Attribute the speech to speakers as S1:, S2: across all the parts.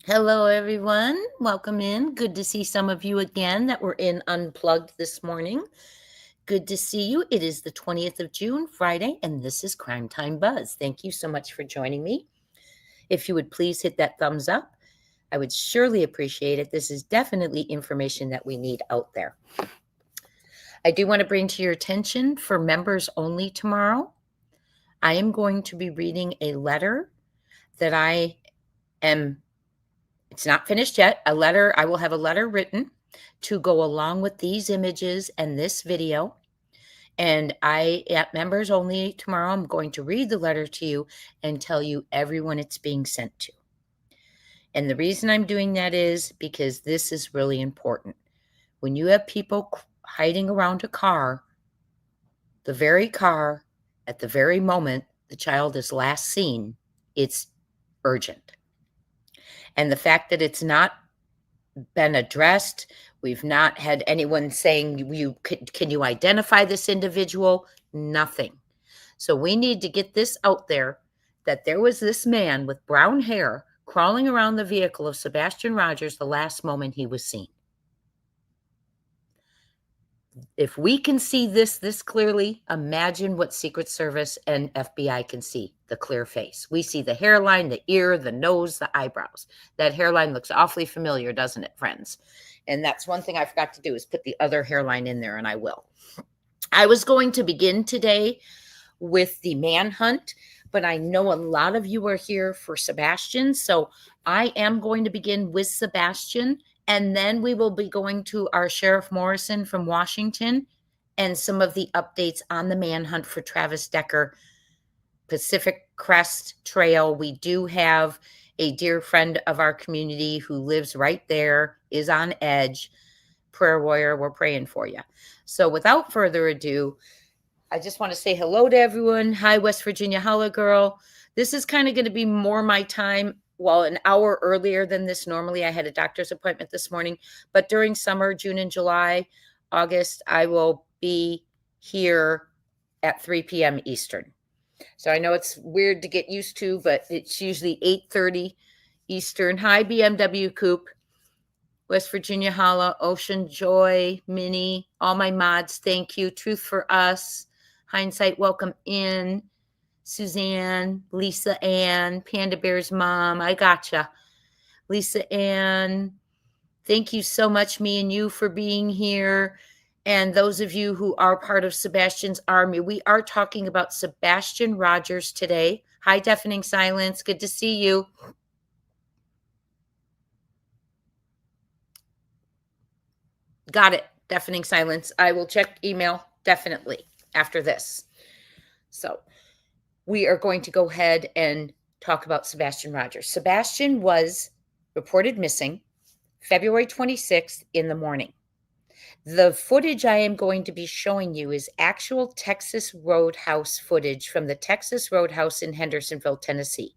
S1: Hello, everyone. Welcome in. Good to see some of you again that were in Unplugged this morning. Good to see you. It is the 20th of June, Friday, and this is Crime Time Buzz. Thank you so much for joining me. If you would please hit that thumbs up, I would surely appreciate it. This is definitely information that we need out there. I do want to bring to your attention for members only tomorrow, I am going to be reading a letter that it's not finished yet. I will have a letter written to go along with these images and this video. And at members only tomorrow, I'm going to read the letter to you and tell you everyone it's being sent to. And the reason I'm doing that is because this is really important. When you have people hiding around a car, the very car, at the very moment the child is last seen, it's urgent. And the fact that it's not been addressed, we've not had anyone saying, can you identify this individual? Nothing. So we need to get this out there that there was this man with brown hair crawling around the vehicle of Sebastian Rogers the last moment he was seen. If we can see this clearly, imagine what Secret Service and FBI can see, the clear face. We see the hairline, the ear, the nose, the eyebrows. That hairline looks awfully familiar, doesn't it, friends? And that's one thing I forgot to do is put the other hairline in there, and I will. I was going to begin today with the manhunt, but I know a lot of you are here for Sebastian, so I am going to begin with Sebastian. And then we will be going to our Sheriff Morrison from Washington and some of the updates on the manhunt for Travis Decker, Pacific Crest Trail. We do have a dear friend of our community who lives right there, is on edge. Prayer warrior, we're praying for you. So without further ado, I just want to say hello to everyone. Hi, West Virginia. Hello, girl. This is kind of going to be more my time. Well, an hour earlier than this. Normally, I had a doctor's appointment this morning, but during summer, June and July, August, I will be here at 3 p.m. Eastern. So I know it's weird to get used to, but it's usually 8:30 Eastern. Hi, BMW Coupe, West Virginia Holla, Ocean Joy, Minnie, all my mods, thank you. Truth for Us, Hindsight, welcome in. Suzanne, Lisa Ann, Panda Bear's mom, I gotcha. Lisa Ann, thank you so much, me and you, for being here. And those of you who are part of Sebastian's army, we are talking about Sebastian Rogers today. Hi, Deafening Silence. Good to see you. Got it. Deafening Silence. I will check email definitely after this. So we are going to go ahead and talk about Sebastian Rogers. Sebastian was reported missing February 26th in the morning. The footage I am going to be showing you is actual Texas Roadhouse footage from the Texas Roadhouse in Hendersonville, Tennessee.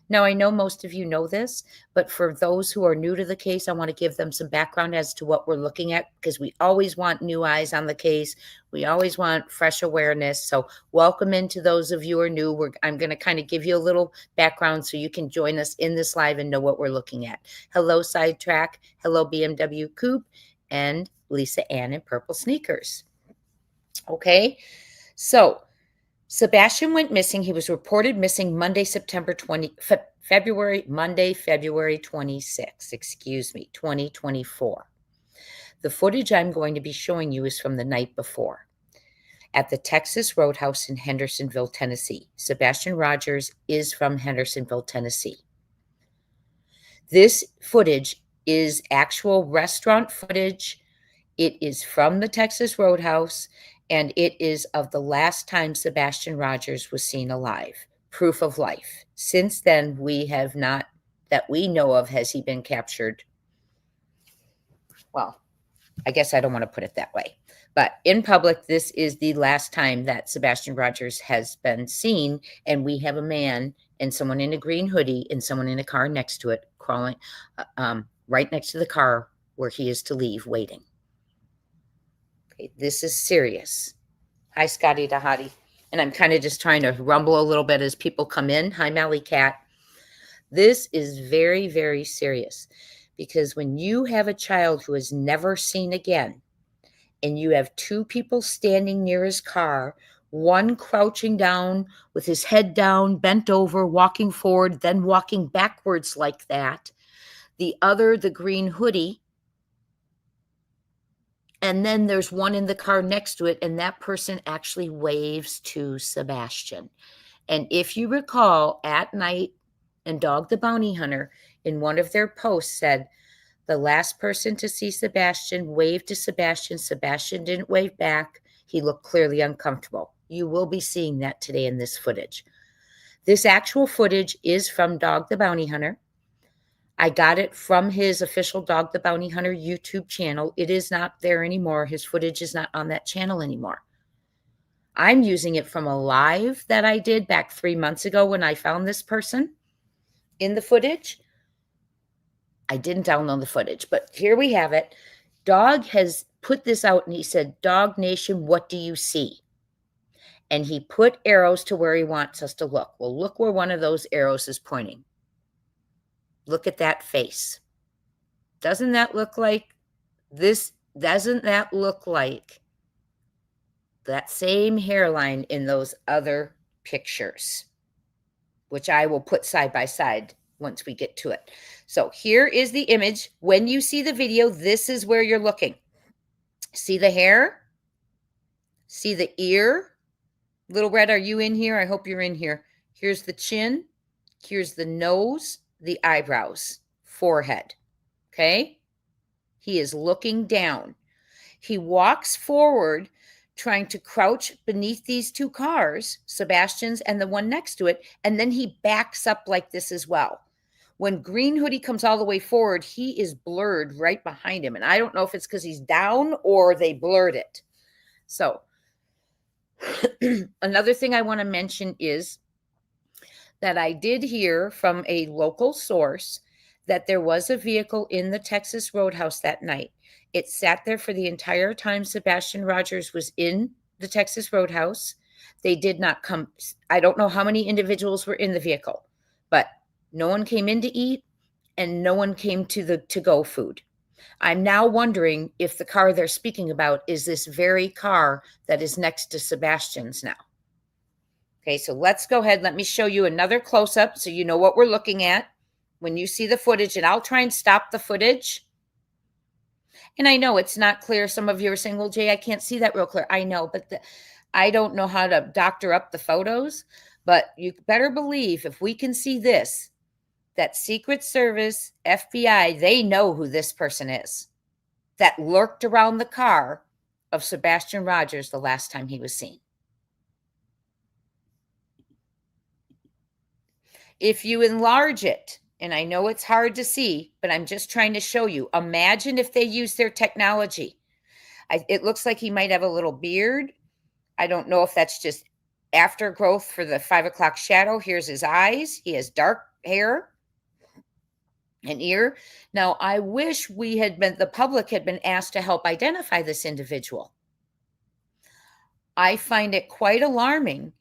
S1: Now, I know most of you know this, but for those who are new to the case, I want to give them some background as to what we're looking at, because we always want new eyes on the case. We always want fresh awareness. So welcome into those of you who are new. I'm going to kind of give you a little background so you can join us in this live and know what we're looking at. Hello, Sidetrack. Hello, BMW Coupe. And Lisa Ann in Purple Sneakers. Okay, so Sebastian went missing. He was reported missing Monday, February 26th, 2024. The footage I'm going to be showing you is from the night before at the Texas Roadhouse in Hendersonville, Tennessee. Sebastian Rogers is from Hendersonville, Tennessee. This footage is actual restaurant footage. It is from the Texas Roadhouse, and it is of the last time Sebastian Rogers was seen alive. Proof of life. Since then, we have not, that we know of, has he been captured. Well, I guess I don't want to put it that way. But in public, this is the last time that Sebastian Rogers has been seen, and we have a man and someone in a green hoodie and someone in a car next to it, crawling right next to the car where he is to leave, waiting. Okay, this is serious. Hi, Scotty Dahati. And I'm kind of just trying to rumble a little bit as people come in. Hi, Mally Cat. This is very, very serious because when you have a child who is never seen again, and you have two people standing near his car, one crouching down with his head down, bent over, walking forward, then walking backwards like that, the other, the green hoodie, and then there's one in the car next to it, and that person actually waves to Sebastian. And if you recall, at night, and Dog the Bounty Hunter, in one of their posts, said the last person to see Sebastian waved to Sebastian. Sebastian didn't wave back. He looked clearly uncomfortable. You will be seeing that today in this footage. This actual footage is from Dog the Bounty Hunter. I got it from his official Dog the Bounty Hunter YouTube channel. It is not there anymore. His footage is not on that channel anymore. I'm using it from a live that I did back 3 months ago when I found this person in the footage. I didn't download the footage, but here we have it. Dog has put this out and he said, Dog Nation, what do you see? And he put arrows to where he wants us to look. Well, look where one of those arrows is pointing. Look at that face. Doesn't that look like this? Doesn't that look like that same hairline in those other pictures, which I will put side by side once we get to it. So here is the image. When you see the video, this is where you're looking. See the hair? See the ear? Little Red, are you in here? I hope you're in here. Here's the chin. Here's the nose, the eyebrows, forehead. Okay? He is looking down. He walks forward, trying to crouch beneath these two cars, Sebastian's and the one next to it, and then he backs up like this as well. When Green Hoodie comes all the way forward, he is blurred right behind him. And I don't know if it's because he's down or they blurred it. So another thing I want to mention is that I did hear from a local source that there was a vehicle in the Texas Roadhouse that night. It sat there for the entire time Sebastian Rogers was in the Texas Roadhouse. They did not come. I don't know how many individuals were in the vehicle, but no one came in to eat and no one came to the to-go food. I'm now wondering if the car they're speaking about is this very car that is next to Sebastian's now. Okay, so let's go ahead. Let me show you another close-up so you know what we're looking at when you see the footage, and I'll try and stop the footage. And I know it's not clear. Some of you are saying, well, Jay, I can't see that real clear. I know, but I don't know how to doctor up the photos, but you better believe if we can see this, that Secret Service, FBI, they know who this person is that lurked around the car of Sebastian Rogers the last time he was seen. If you enlarge it, and I know it's hard to see, but I'm just trying to show you. Imagine if they use their technology. It looks like he might have a little beard. I don't know if that's just aftergrowth for the 5 o'clock shadow. Here's his eyes. He has dark hair and ear. Now, I wish the public had been asked to help identify this individual. I find it quite alarming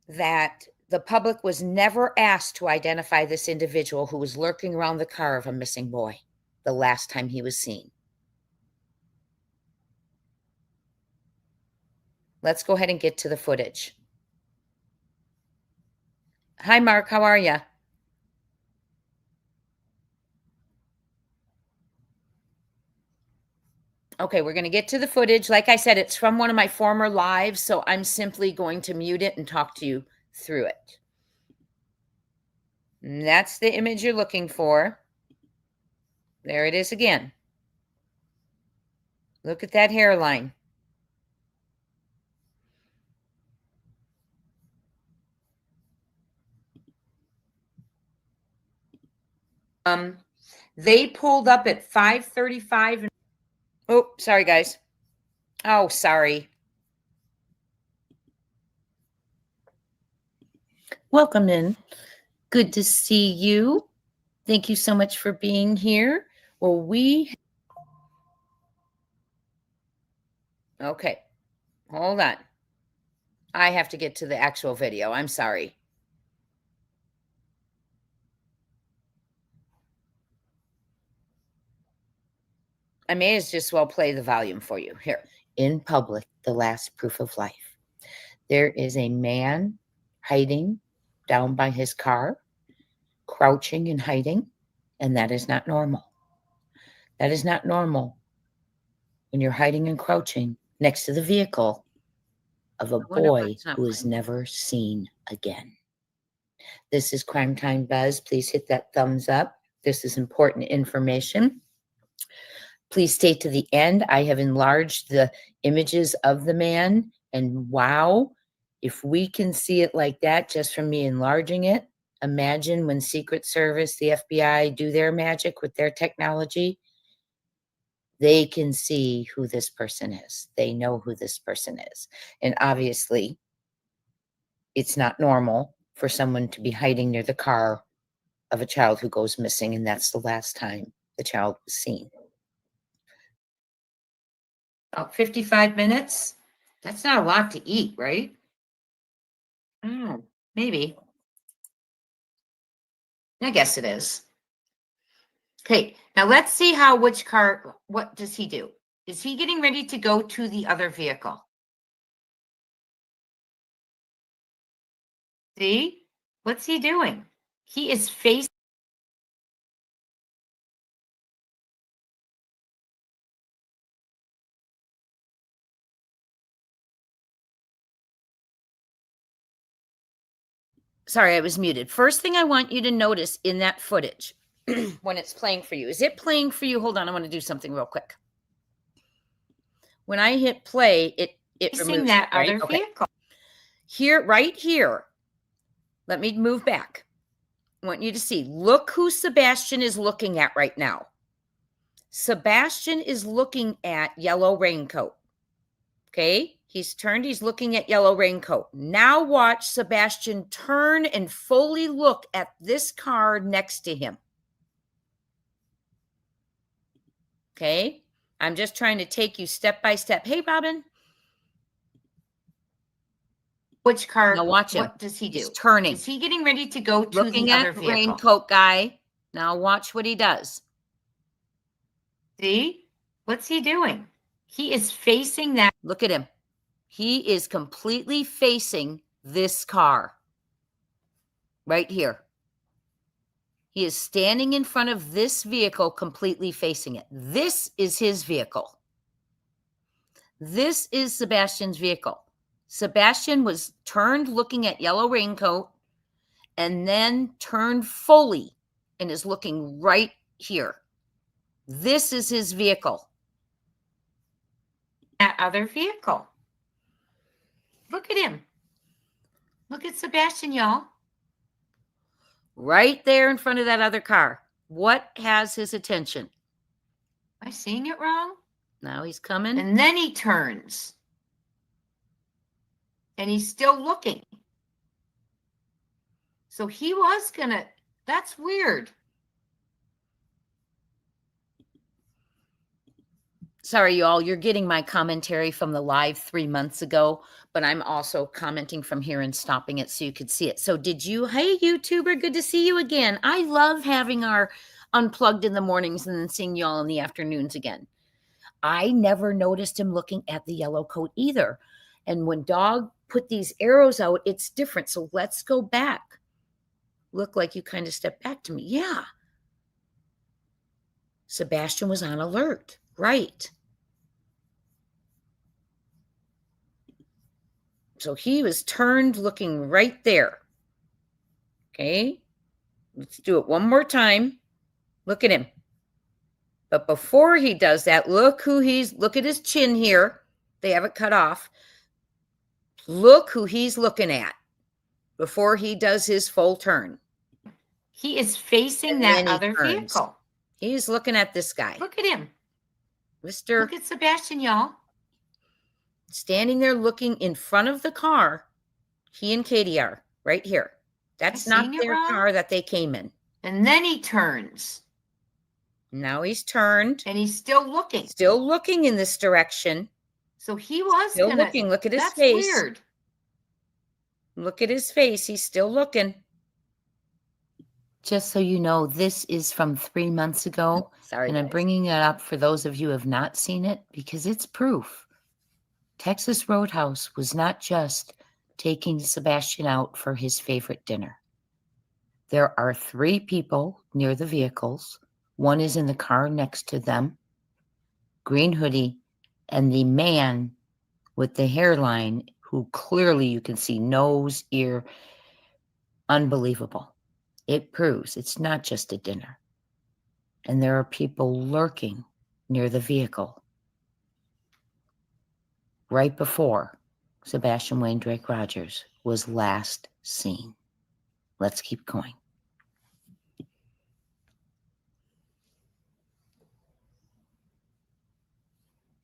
S1: that the public was never asked to identify this individual who was lurking around the car of a missing boy the last time he was seen. Let's go ahead and get to the footage. Hi, Mark. How are you? Okay, we're going to get to the footage. Like I said, it's from one of my former lives, so I'm simply going to mute it and talk to you through it. And that's the image you're looking for. There it is again. Look at that hairline. They pulled up at 5:35. And oh, sorry, guys. Oh, sorry. Welcome in. Good to see you. Thank you so much for being here. Well, okay, hold on. I have to get to the actual video. I'm sorry. I may as just well play the volume for you here. In public, the last proof of life. There is a man hiding down by his car, crouching and hiding, and that is not normal. That is not normal when you're hiding and crouching next to the vehicle of a boy who is never seen again. This is Crime Time Buzz. Please hit that thumbs up. This is important information. Please stay to the end. I have enlarged the images of the man, and wow, if we can see it like that just from me enlarging it, imagine when Secret Service, the FBI do their magic with their technology, they can see who this person is. They know who this person is. And obviously, it's not normal for someone to be hiding near the car of a child who goes missing, and that's the last time the child was seen. About 55 minutes. That's not a lot to eat, right? Maybe. I guess it is. Okay, now let's see what does he do? Is he getting ready to go to the other vehicle? See? What's he doing? He is facing. Sorry, I was muted. First thing I want you to notice in that footage when it's playing for you, is it playing for you? Hold on, I want to do something real quick. When I hit play, it removes that other vehicle. Here, right here. Let me move back. I want you to see. Look who Sebastian is looking at right now. Sebastian is looking at yellow raincoat. Okay, he's turned. He's looking at yellow raincoat. Now watch Sebastian turn and fully look at this car next to him. Okay, I'm just trying to take you step by step. Hey, Robin. Which car? Now watch him. What does he do? He's turning. Is he getting ready to go to the other vehicle? Raincoat guy. Now watch what he does. See? What's he doing? He is facing that. Look at him. He is completely facing this car. Right here. He is standing in front of this vehicle, completely facing it. This is his vehicle. This is Sebastian's vehicle. Sebastian was turned looking at yellow raincoat and then turned fully and is looking right here. This is his vehicle. That other vehicle. Look at him. Look at Sebastian, y'all. Right there in front of that other car. What has his attention? Am I seeing it wrong? Now he's coming. And then he turns. And he's still looking. So he was gonna, that's weird. Sorry, y'all, you're getting my commentary from the live 3 months ago, but I'm also commenting from here and stopping it so you could see it. So hey, YouTuber, good to see you again. I love having our unplugged in the mornings and then seeing y'all in the afternoons again. I never noticed him looking at the yellow coat either. And when Dog put these arrows out, it's different. So let's go back. Look like you kind of stepped back to me. Yeah. Sebastian was on alert. Right. So he was turned looking right there. Okay. Let's do it one more time. Look at him. But before he does that, look at his chin here. They have it cut off. Look who he's looking at before he does his full turn. He is facing that other vehicle. He's looking at this guy. Look at him. Look at Sebastian, y'all. Standing there looking in front of the car. He and Katie are right here. That's not their car that they came in. And then he turns. Now he's turned. And he's still looking. Still looking in this direction. So he was still looking. Look at his face. That's weird. Look at his face. He's still looking. Just so you know, this is from 3 months ago.
S2: Sorry,
S1: and I'm
S2: guys.
S1: bringing it up for those of you who have not seen it because it's proof. Texas Roadhouse was not just taking Sebastian out for his favorite dinner. There are 3 people near the vehicles. One is in the car next to them, green hoodie, and the man with the hairline who clearly you can see nose, ear, unbelievable. It proves it's not just a dinner. And there are people lurking near the vehicle right before Sebastian Wayne Drake Rogers was last seen. Let's keep going.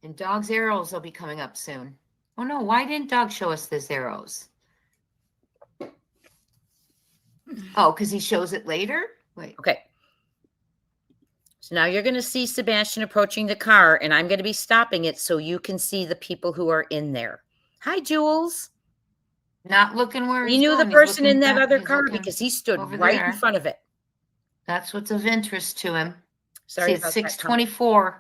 S1: And Dog's arrows will be coming up soon. Oh no, why didn't Dog show us his arrows? Oh, because he shows it later? Wait. Okay. So now you're going to see Sebastian approaching the car, and I'm going to be stopping it so you can see the people who are in there. Hi, Jules. Not looking where
S2: We
S1: he's
S2: knew
S1: going.
S2: the person in that other car
S1: looking
S2: because he stood
S1: over
S2: right
S1: there.
S2: in front of it.
S1: That's what's of interest to him.
S2: Sorry
S1: See,
S2: about
S1: it's
S2: that,
S1: 6:24.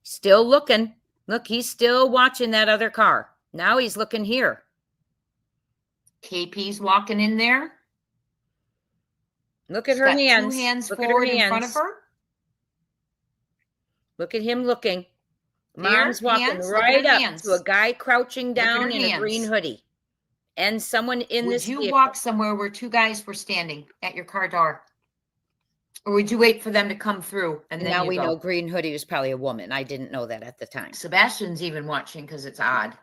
S1: Still looking. Look, he's still watching that other car. Now he's looking here. KP's walking in there. Look at her hands. 2 hands
S2: Look at her
S1: forward in front
S2: hands.
S1: of her. Look at him looking.
S2: Mom's
S1: There,
S2: walking
S1: hands. Look at
S2: right
S1: her
S2: up
S1: hands.
S2: to a guy crouching
S1: Look at
S2: down
S1: her
S2: in a green
S1: hands.
S2: hoodie. And someone in
S1: Would
S2: this
S1: you
S2: vehicle.
S1: walk somewhere where 2 guys were standing at your car door? Or would you wait for them to come through and then
S2: now
S1: you
S2: we
S1: go?
S2: know green hoodie was probably a woman. I didn't know that at the time.
S1: Sebastian's even watching because it's odd.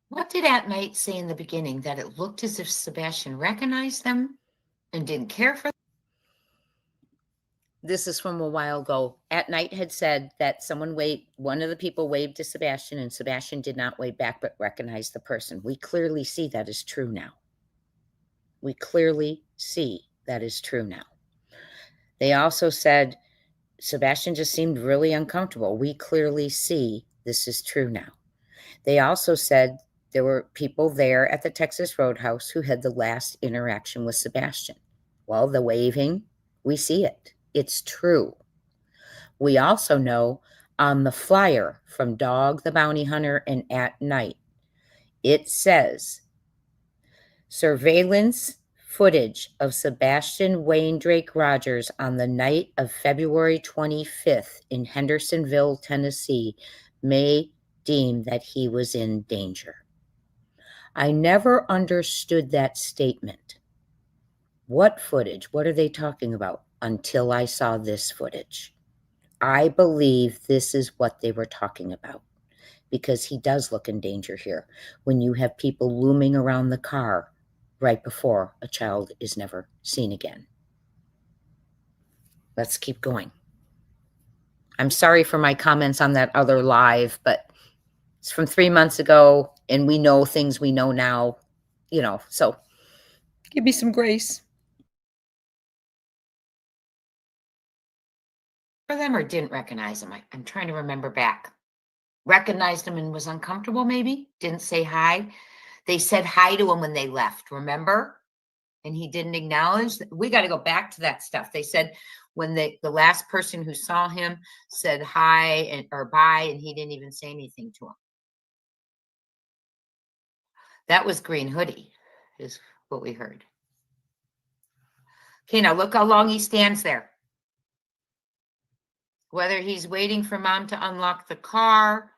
S1: What did At Night say in the beginning? That it looked as if Sebastian recognized them and didn't care for them?
S2: This is from a while ago. At Night had said that one of the people waved to Sebastian, and Sebastian did not wave back but recognized the person. We clearly see that is true now. We clearly see that is true now. They also said Sebastian just seemed really uncomfortable. We clearly see this is true now. They also said there were people there at the Texas Roadhouse who had the last interaction with Sebastian. Well, the waving, we see it. It's true. We also know on the flyer from Dog the Bounty Hunter and At Night, it says surveillance footage of Sebastian Wayne Drake Rogers on the night of February 25th in Hendersonville, Tennessee, may deem that he was in danger. I never understood that statement. What footage? What are they talking about? Until I saw this footage. I believe this is what they were talking about because he does look in danger here when you have people looming around the car right before a child is never seen again. Let's keep going. I'm sorry for my comments on that other live, but it's from 3 months ago and we know things we know now, so give me some grace.
S1: For them or didn't recognize him? I'm trying to remember back. Recognized him and was uncomfortable, maybe? Didn't say hi. They said hi to him when they left, remember? And he didn't acknowledge. We got to go back to that stuff. They said when the last person who saw him said hi or bye, and he didn't even say anything to him. That was Green Hoodie, is what we heard. Okay, now look how long he stands there. Whether he's waiting for mom to unlock the car,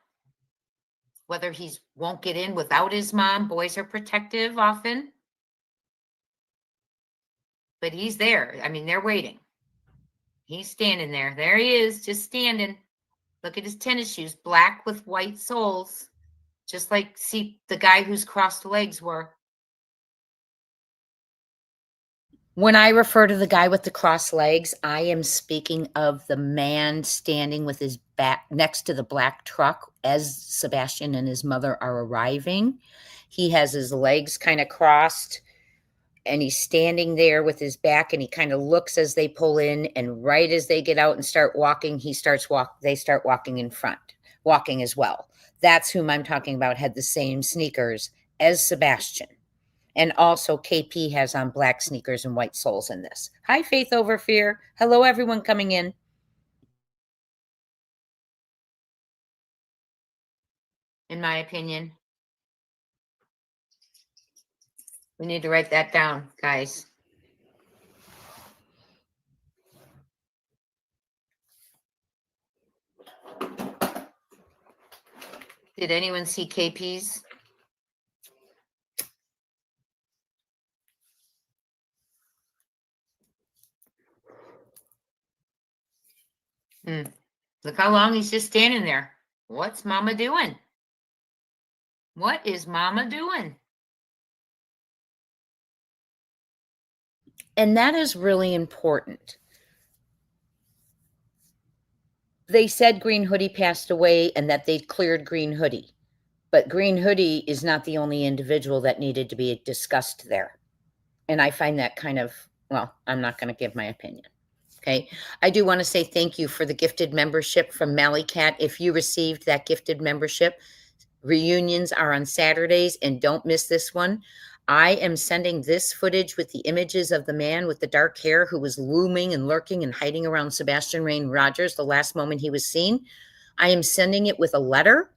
S1: whether he won't get in without his mom. Boys are protective often. But he's there. I mean, they're waiting. He's standing there. There he is, just standing. Look at his tennis shoes, black with white soles, just like the guy whose crossed legs were.
S2: When I refer to the guy with the crossed legs, I am speaking of the man standing with his back next to the black truck as Sebastian and his mother are arriving. He has his legs kind of crossed and he's standing there with his back and he kind of looks as they pull in, and right as they get out and start walking, they start walking in front. walking as well. That's whom I'm talking about, had the same sneakers as Sebastian. And also KP has on black sneakers and white soles in this. Hi, Faith Over Fear. Hello, everyone coming in. In my opinion, we need to write that down, guys. Did anyone see KP's? Look how long he's just standing there. What's Mama doing? What is Mama doing? And that is really important. They said Green Hoodie passed away and that they'd cleared Green Hoodie. But Green Hoodie is not the only individual that needed to be discussed there. And I find that kind of, well, I'm not going to give my opinion. Okay. I do want to say thank you for the gifted membership from Mallycat. If you received that gifted membership, reunions are on Saturdays, and don't miss this one. I am sending this footage with the images of the man with the dark hair who was looming and lurking and hiding around Sebastian Rain Rogers the last moment he was seen. I am sending it with a letter.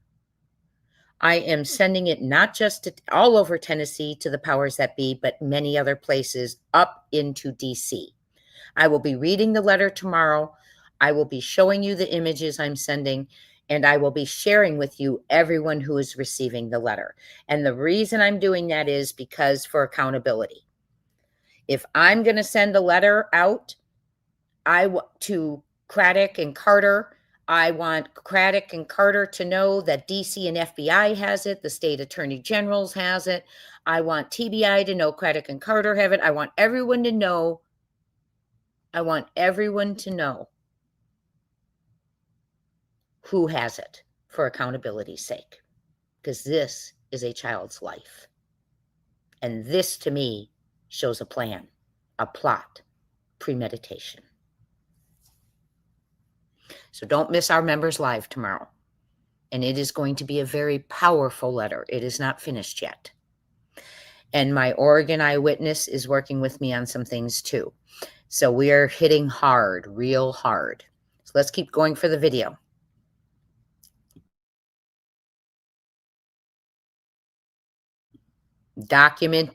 S2: I am sending it not just to all over Tennessee to the powers that be, but many other places up into DC. I will be reading the letter tomorrow. I will be showing you the images I'm sending, and I will be sharing with you everyone who is receiving the letter. And the reason I'm doing that is because for accountability. If I'm going to send a letter out to Craddock and Carter, I want Craddock and Carter to know that DC and FBI has it. The state attorney generals has it. I want TBI to know Craddock and Carter have it. I want everyone to know. I want everyone to know who has it for accountability's sake, because this is a child's life. And this, to me, shows a plan, a plot, premeditation. So don't miss our members live tomorrow. And it is going to be a very powerful letter. It is not finished yet. And my Oregon eyewitness is working with me on some things too. So we are hitting hard, real hard. So let's keep going for the video. Document,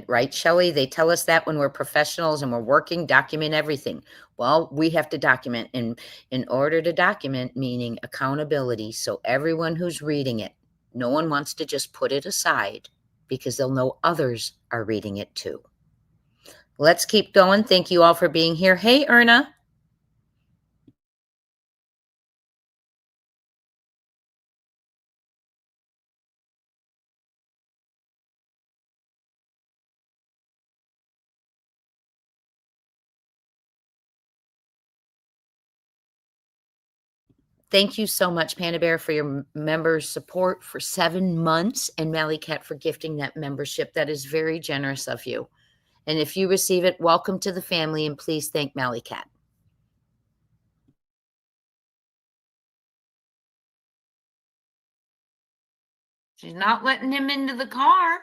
S2: right, Shelley? They tell us that when we're professionals and we're working, document everything. Well, we have to document, and in order to document, meaning accountability, so everyone who's reading it, no one wants to just put it aside because they'll know others are reading it too. Let's keep going. Thank you all for being here. Hey, Erna. Thank you so much, Panda Bear, for your members' support for 7 months, and Mallycat for gifting that membership. That is very generous of you. And if you receive it, welcome to the family, and please thank Mallycat. She's not letting him into the car.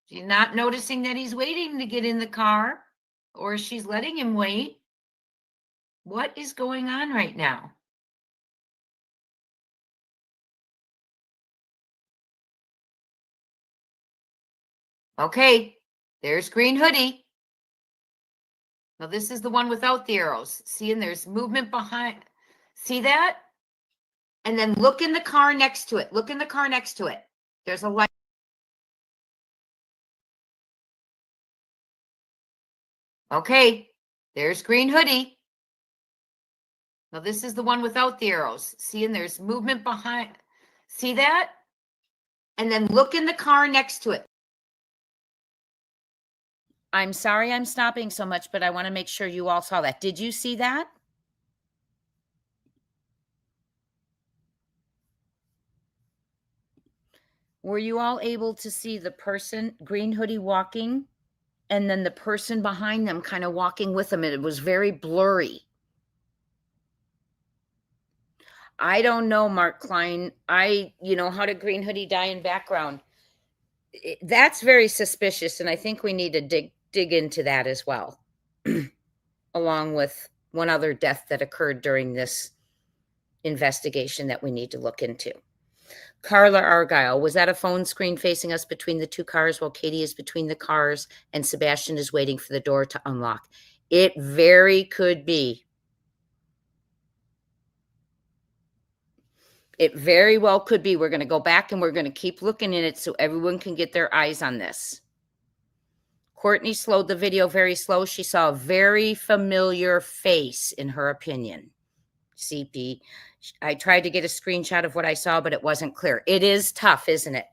S2: She's not noticing that he's waiting to get in the car, or she's letting him wait. What is going on right now? Okay, there's Green Hoodie. Now this is the one without the arrows. See, and there's movement behind. See that? And then look in the car next to it. Look in the car next to it. There's a light. Okay, there's Green Hoodie. Now this is the one without the arrows. See, and there's movement behind. See that? And then look in the car next to it. I'm sorry I'm stopping so much, but I want to make sure you all saw that. Did you see that? Were you all able to see the person, Green Hoodie, walking, and then the person behind them kind of walking with them? It was very blurry. I don't know, Mark Klein. How did Green Hoodie die in background? That's very suspicious, and I think we need to dig into that as well, along with one other death that occurred during this investigation that we need to look into. Carla Argyle, was that a phone screen facing us between the two cars while Katie is between the cars and Sebastian is waiting for the door to unlock? It very could be. It very well could be. We're going to go back and we're going to keep looking at it so everyone can get their eyes on this. Courtney slowed the video very slow. She saw a very familiar face, in her opinion. CP. I tried to get a screenshot of what I saw, but it wasn't clear. It is tough, isn't it?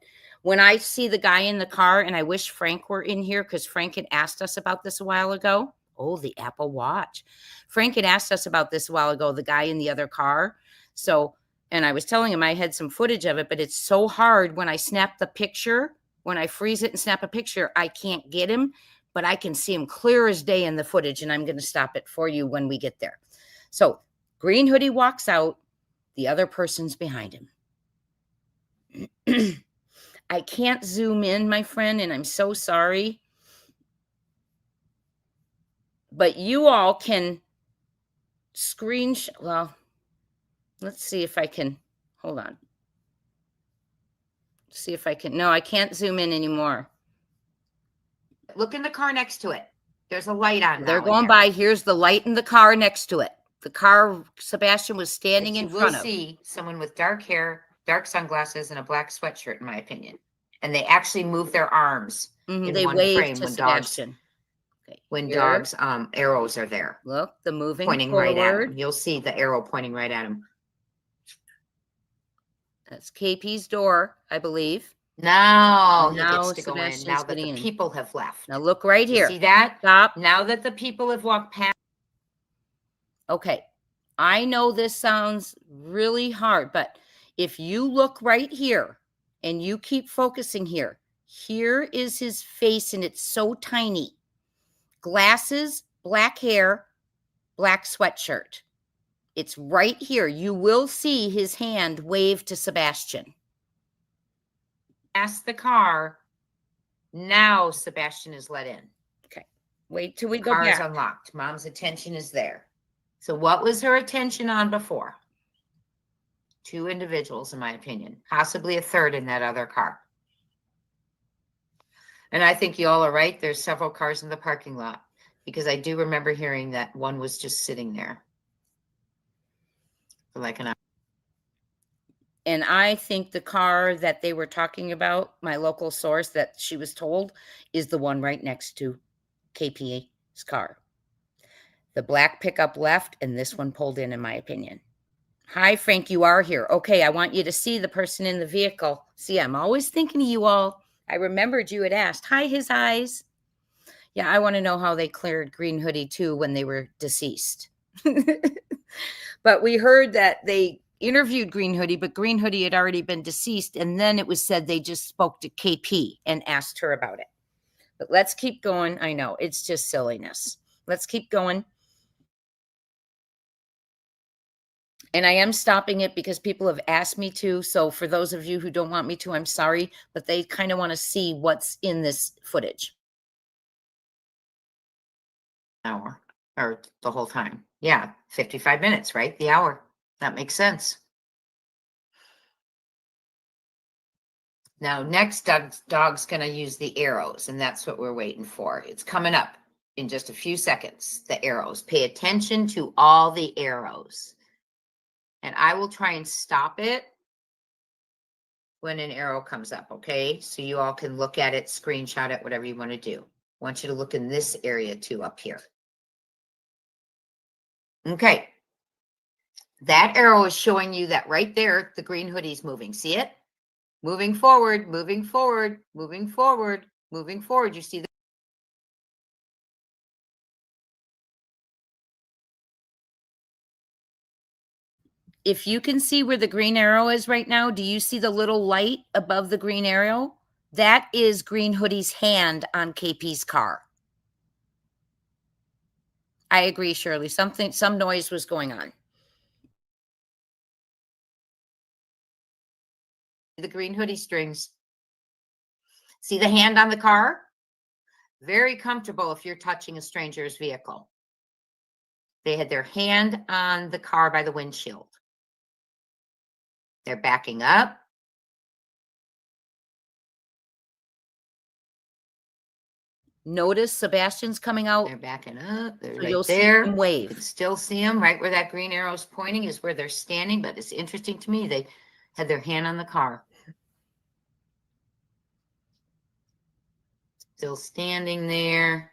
S2: When I see the guy in the car, and I wish Frank were in here because Frank had asked us about this a while ago. Oh, the Apple Watch. Frank had asked us about this a while ago, the guy in the other car. So, and I was telling him I had some footage of it, but it's so hard when I snap the picture, when I freeze it and snap a picture, I can't get him, but I can see him clear as day in the footage, and I'm going to stop it for you when we get there. So, Green Hoodie walks out. The other person's behind him. I can't zoom in, my friend, and I'm so sorry. But you all can screenshot. Well, let's see if I can. Hold on. See if I can. No, I can't zoom in anymore.
S1: Look in the car next to it. There's a light on.
S2: They're going by. Here's the light in the car next to it. The car Sebastian was standing in front of.
S1: You will see someone with dark hair, dark sunglasses, and a black sweatshirt, in my opinion. And they actually move their arms.
S2: They wave to Sebastian.
S1: When dogs' arrows are there.
S2: Look, the moving
S1: pointing
S2: forward.
S1: Right at him. You'll see the arrow pointing right at him.
S2: That's KP's door, I believe.
S1: Now he gets to go in. Now that the people have left.
S2: Now look right here.
S1: See that?
S2: Stop.
S1: Now that the people have walked past.
S2: Okay, I know this sounds really hard, but if you look right here and you keep focusing here, here is his face, and it's so tiny. Glasses, black hair, black sweatshirt. It's right here. You will see his hand wave to Sebastian.
S1: Past the car. Now Sebastian is let in.
S2: Okay, wait till we go back.
S1: The car is unlocked. Mom's attention is there. So what was her attention on before? Two individuals, in my opinion. Possibly a third in that other car. And I think you all are right. There's several cars in the parking lot. Because I do remember hearing that one was just sitting there. For like an hour.
S2: And I think the car that they were talking about, my local source that she was told, is the one right next to KP's car. The black pickup left, and this one pulled in my opinion. Hi, Frank, you are here. Okay, I want you to see the person in the vehicle. See, I'm always thinking of you all. I remembered you had asked. Hi, his eyes. Yeah, I want to know how they cleared Green Hoodie, too, when they were deceased. But we heard that they interviewed Green Hoodie, but Green Hoodie had already been deceased, and then it was said they just spoke to KP and asked her about it. But let's keep going. I know, it's just silliness. Let's keep going. And I am stopping it because people have asked me to. So for those of you who don't want me to, I'm sorry, but they kind of want to see what's in this footage.
S1: Hour or the whole time. Yeah, 55 minutes, right? The hour. That makes sense. Now, next, Dog's going to use the arrows, and that's what we're waiting for. It's coming up in just a few seconds, the arrows. Pay attention to all the arrows. And I will try and stop it when an arrow comes up, okay? So you all can look at it, screenshot it, whatever you want to do. I want you to look in this area too up here. Okay. That arrow is showing you that right there, the Green Hoodie's moving. See it? Moving forward, moving forward, moving forward, moving forward. You see that?
S2: If you can see where the green arrow is right now, do you see the little light above the green arrow? That is Green Hoodie's hand on KP's car. I agree, Shirley. Some noise was going on.
S1: The green hoodie strings. See the hand on the car? Very comfortable if you're touching a stranger's vehicle. They had their hand on the car by the windshield. They're backing up.
S2: Notice Sebastian's coming out.
S1: They're backing up. They're
S2: So
S1: right
S2: you'll see
S1: there.
S2: them
S1: You
S2: wave.
S1: can still see them right where that green arrow is pointing is where they're standing, but it's interesting to me. They had their hand on the car. Still standing there.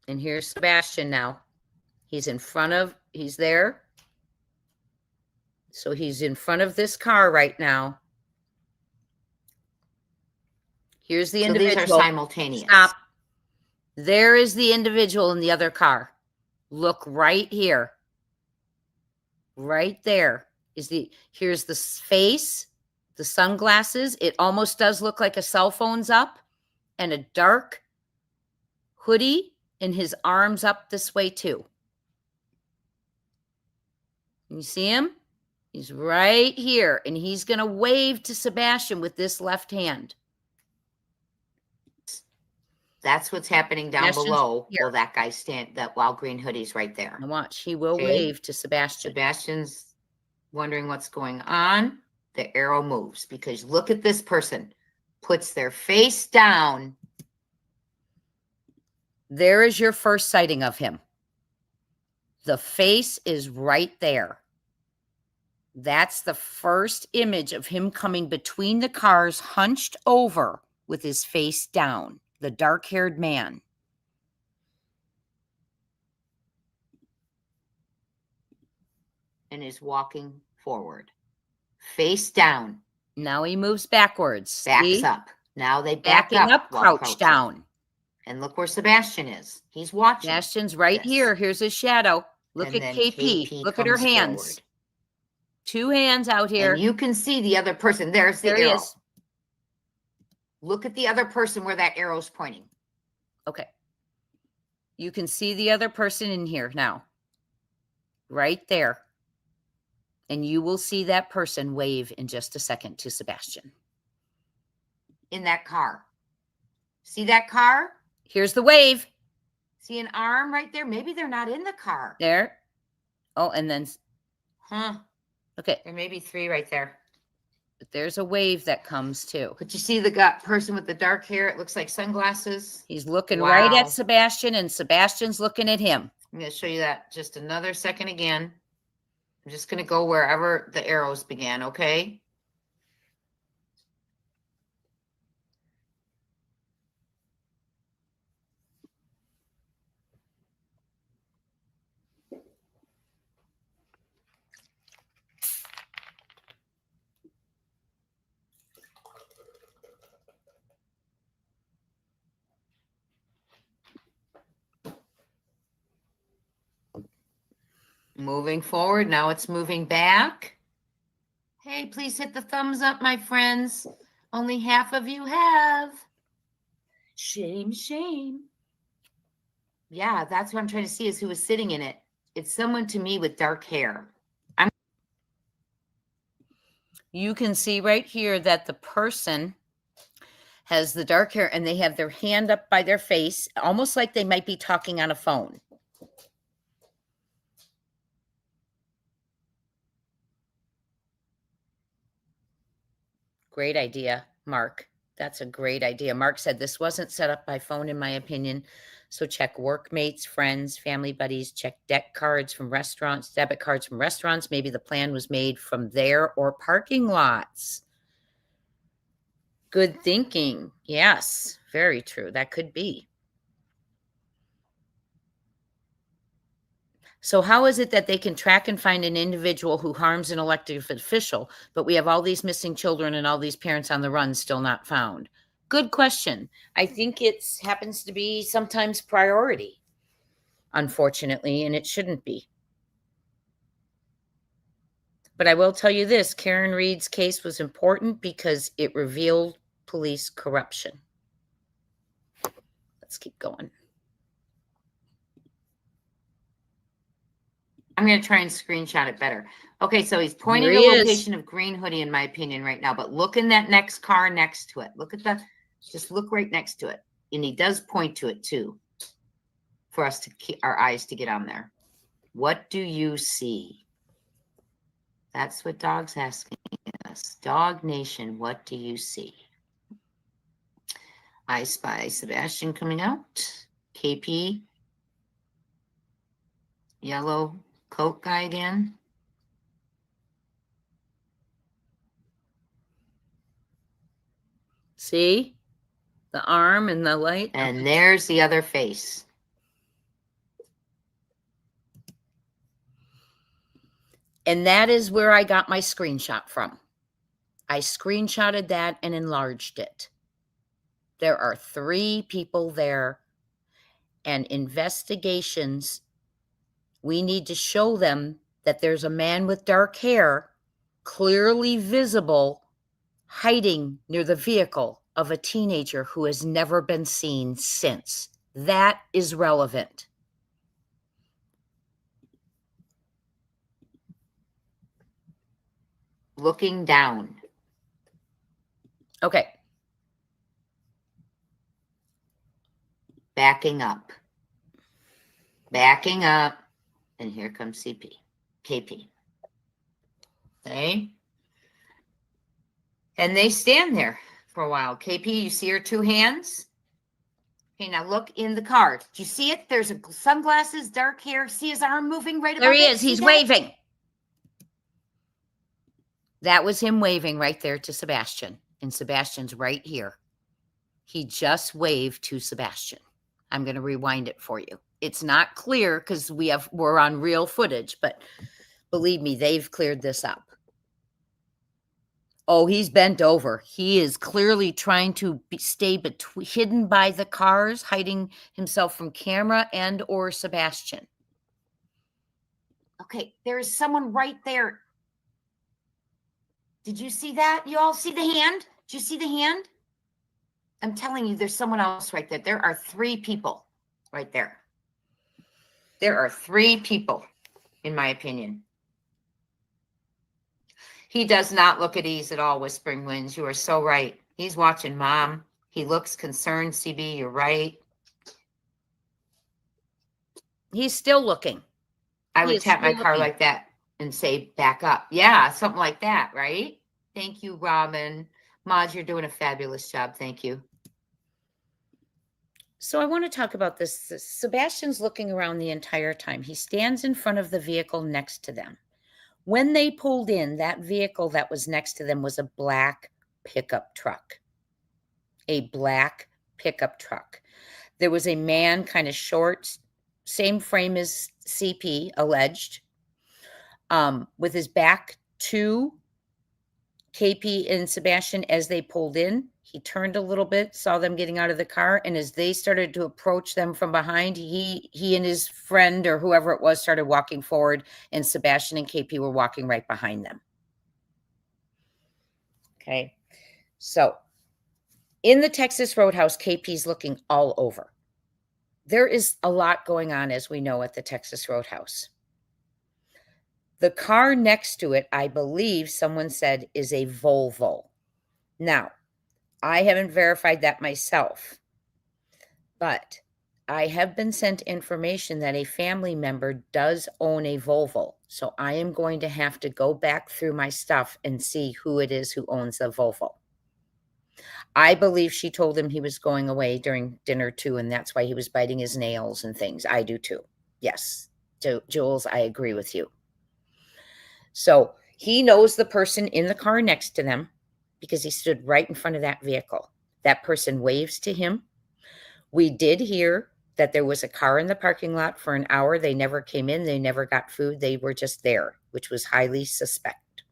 S2: And here's Sebastian now. He's in front of, he's there. So he's in front of this car right now. Here's the
S1: So
S2: individual.
S1: these are simultaneous.
S2: Stop. There is the individual in the other car. Look right here. Right there is here's the face, the sunglasses. It almost does look like a cell phone's up, and a dark hoodie, and his arms up this way too. You see him? He's right here, and he's going to wave to Sebastian with this left hand.
S1: That's what's happening down
S2: Sebastian's
S1: below.
S2: here.
S1: Well, that guy that wild green hoodie's right there.
S2: Now watch, he will
S1: Okay.
S2: wave to Sebastian.
S1: Sebastian's wondering what's going on. The arrow moves because look at this person. Puts their face down.
S2: There is your first sighting of him. The face is right there. That's the first image of him coming between the cars, hunched over with his face down. The dark-haired man.
S1: And is walking forward. Face down.
S2: Now he moves backwards.
S1: Backs
S2: See?
S1: up. Now they back
S2: Backing up,
S1: while
S2: crouch
S1: crouching.
S2: down.
S1: And look where Sebastian is. He's watching.
S2: Sebastian's right
S1: this.
S2: here. Here's his shadow. Look
S1: And
S2: at
S1: then
S2: KP. Look at her
S1: comes
S2: hands.
S1: forward.
S2: 2 hands out here.
S1: And you can see the other person. There's the
S2: There he
S1: arrow.
S2: is.
S1: Look at the other person where that arrow's pointing.
S2: Okay. You can see the other person in here now. Right there. And you will see that person wave in just a second to Sebastian.
S1: In that car. See that car?
S2: Here's the wave.
S1: See an arm right there? Maybe they're not in the car.
S2: There. Oh, and then,
S1: Huh.
S2: okay.
S1: There may be 3 right there.
S2: But there's a wave that comes too.
S1: But you see the person with the dark hair? It looks like sunglasses.
S2: He's looking
S1: Wow.
S2: right at Sebastian, and Sebastian's looking at him.
S1: I'm going to show you that just another second again. I'm just going to go wherever the arrows began, okay? Moving forward. Now it's moving back. Hey, please hit the thumbs up, my friends. Only half of you have. Shame, shame. Yeah, that's what I'm trying to see is who was sitting in it. It's someone to me with dark hair.
S2: You can see right here that the person has the dark hair and they have their hand up by their face, almost like they might be talking on a phone. Great idea, Mark. That's a great idea. Mark said this wasn't set up by phone, in my opinion. So check workmates, friends, family buddies, check deck cards from restaurants, debit cards from restaurants. Maybe the plan was made from there or parking lots. Good thinking. Yes, very true. That could be. So how is it that they can track and find an individual who harms an elected official, but we have all these missing children and all these parents on the run still not found? Good question. I think it happens to be sometimes priority, unfortunately, and it shouldn't be. But I will tell you this, Karen Reed's case was important because it revealed police corruption. Let's keep going.
S1: I'm going to try and screenshot it better. Okay, so he's pointing
S2: Here
S1: the
S2: he is.
S1: location of green hoodie, in my opinion, right now. But look in that next car next to it. Look at just look right next to it. And he does point to it too, for us to keep our eyes to get on there. What do you see? That's what Dog's asking us. Dog Nation, what do you see? I spy Sebastian coming out. KP. Yellow coat guy again.
S2: See? The arm and the light.
S1: And there's the other face.
S2: And that is where I got my screenshot from. I screenshotted that and enlarged it. There are 3 people there, and investigations, we need to show them that there's a man with dark hair, clearly visible, hiding near the vehicle of a teenager who has never been seen since. That is relevant.
S1: Looking down.
S2: Okay.
S1: Backing up. Backing up. And here comes KP. Okay. And they stand there for a while. KP, you see her 2 hands? Okay, now look in the car. Do you see it? There's sunglasses, dark hair. See his arm moving right above
S2: There he
S1: it?
S2: is. He's
S1: that?
S2: waving. That was him waving right there to Sebastian. And Sebastian's right here. He just waved to Sebastian. I'm going to rewind it for you. It's not clear because we're on real footage, but believe me, they've cleared this up. Oh, he's bent over. He is clearly trying to stay hidden by the cars, hiding himself from camera and or Sebastian.
S1: Okay, there is someone right there. Did you see that? You all see the hand? Did you see the hand? I'm telling you, there's someone else right there. There are 3 people right there. There are 3 people, in my opinion. He does not look at ease at all, Whispering Winds. You are so right. He's watching Mom. He looks concerned, CB. You're right.
S2: He's still looking.
S1: I would tap my car like that and say, back up. Yeah, something like that, right? Thank you, Robin. Maj, you're doing a fabulous job. Thank you.
S2: So I want to talk about this. Sebastian's looking around the entire time. He stands in front of the vehicle next to them. When they pulled in, that vehicle that was next to them was a black pickup truck. A black pickup truck. There was a man, kind of short, same frame as CP, alleged, with his back to KP and Sebastian as they pulled in. He turned a little bit, saw them getting out of the car, and as they started to approach them from behind, he and his friend or whoever it was started walking forward, and Sebastian and KP were walking right behind them. Okay. So in the Texas Roadhouse, KP's looking all over. There is a lot going on, as we know, at the Texas Roadhouse. The car next to it, I believe someone said, is a Volvo. Now, I haven't verified that myself, but I have been sent information that a family member does own a Volvo. So I am going to have to go back through my stuff and see who it is who owns the Volvo. I believe she told him he was going away during dinner too, and that's why he was biting his nails and things. I do too. Yes, Jules, I agree with you. So he knows the person in the car next to them because he stood right in front of that vehicle. That person waves to him. We did hear that there was a car in the parking lot for an hour. They never came in. They never got food. They were just there, which was highly suspect.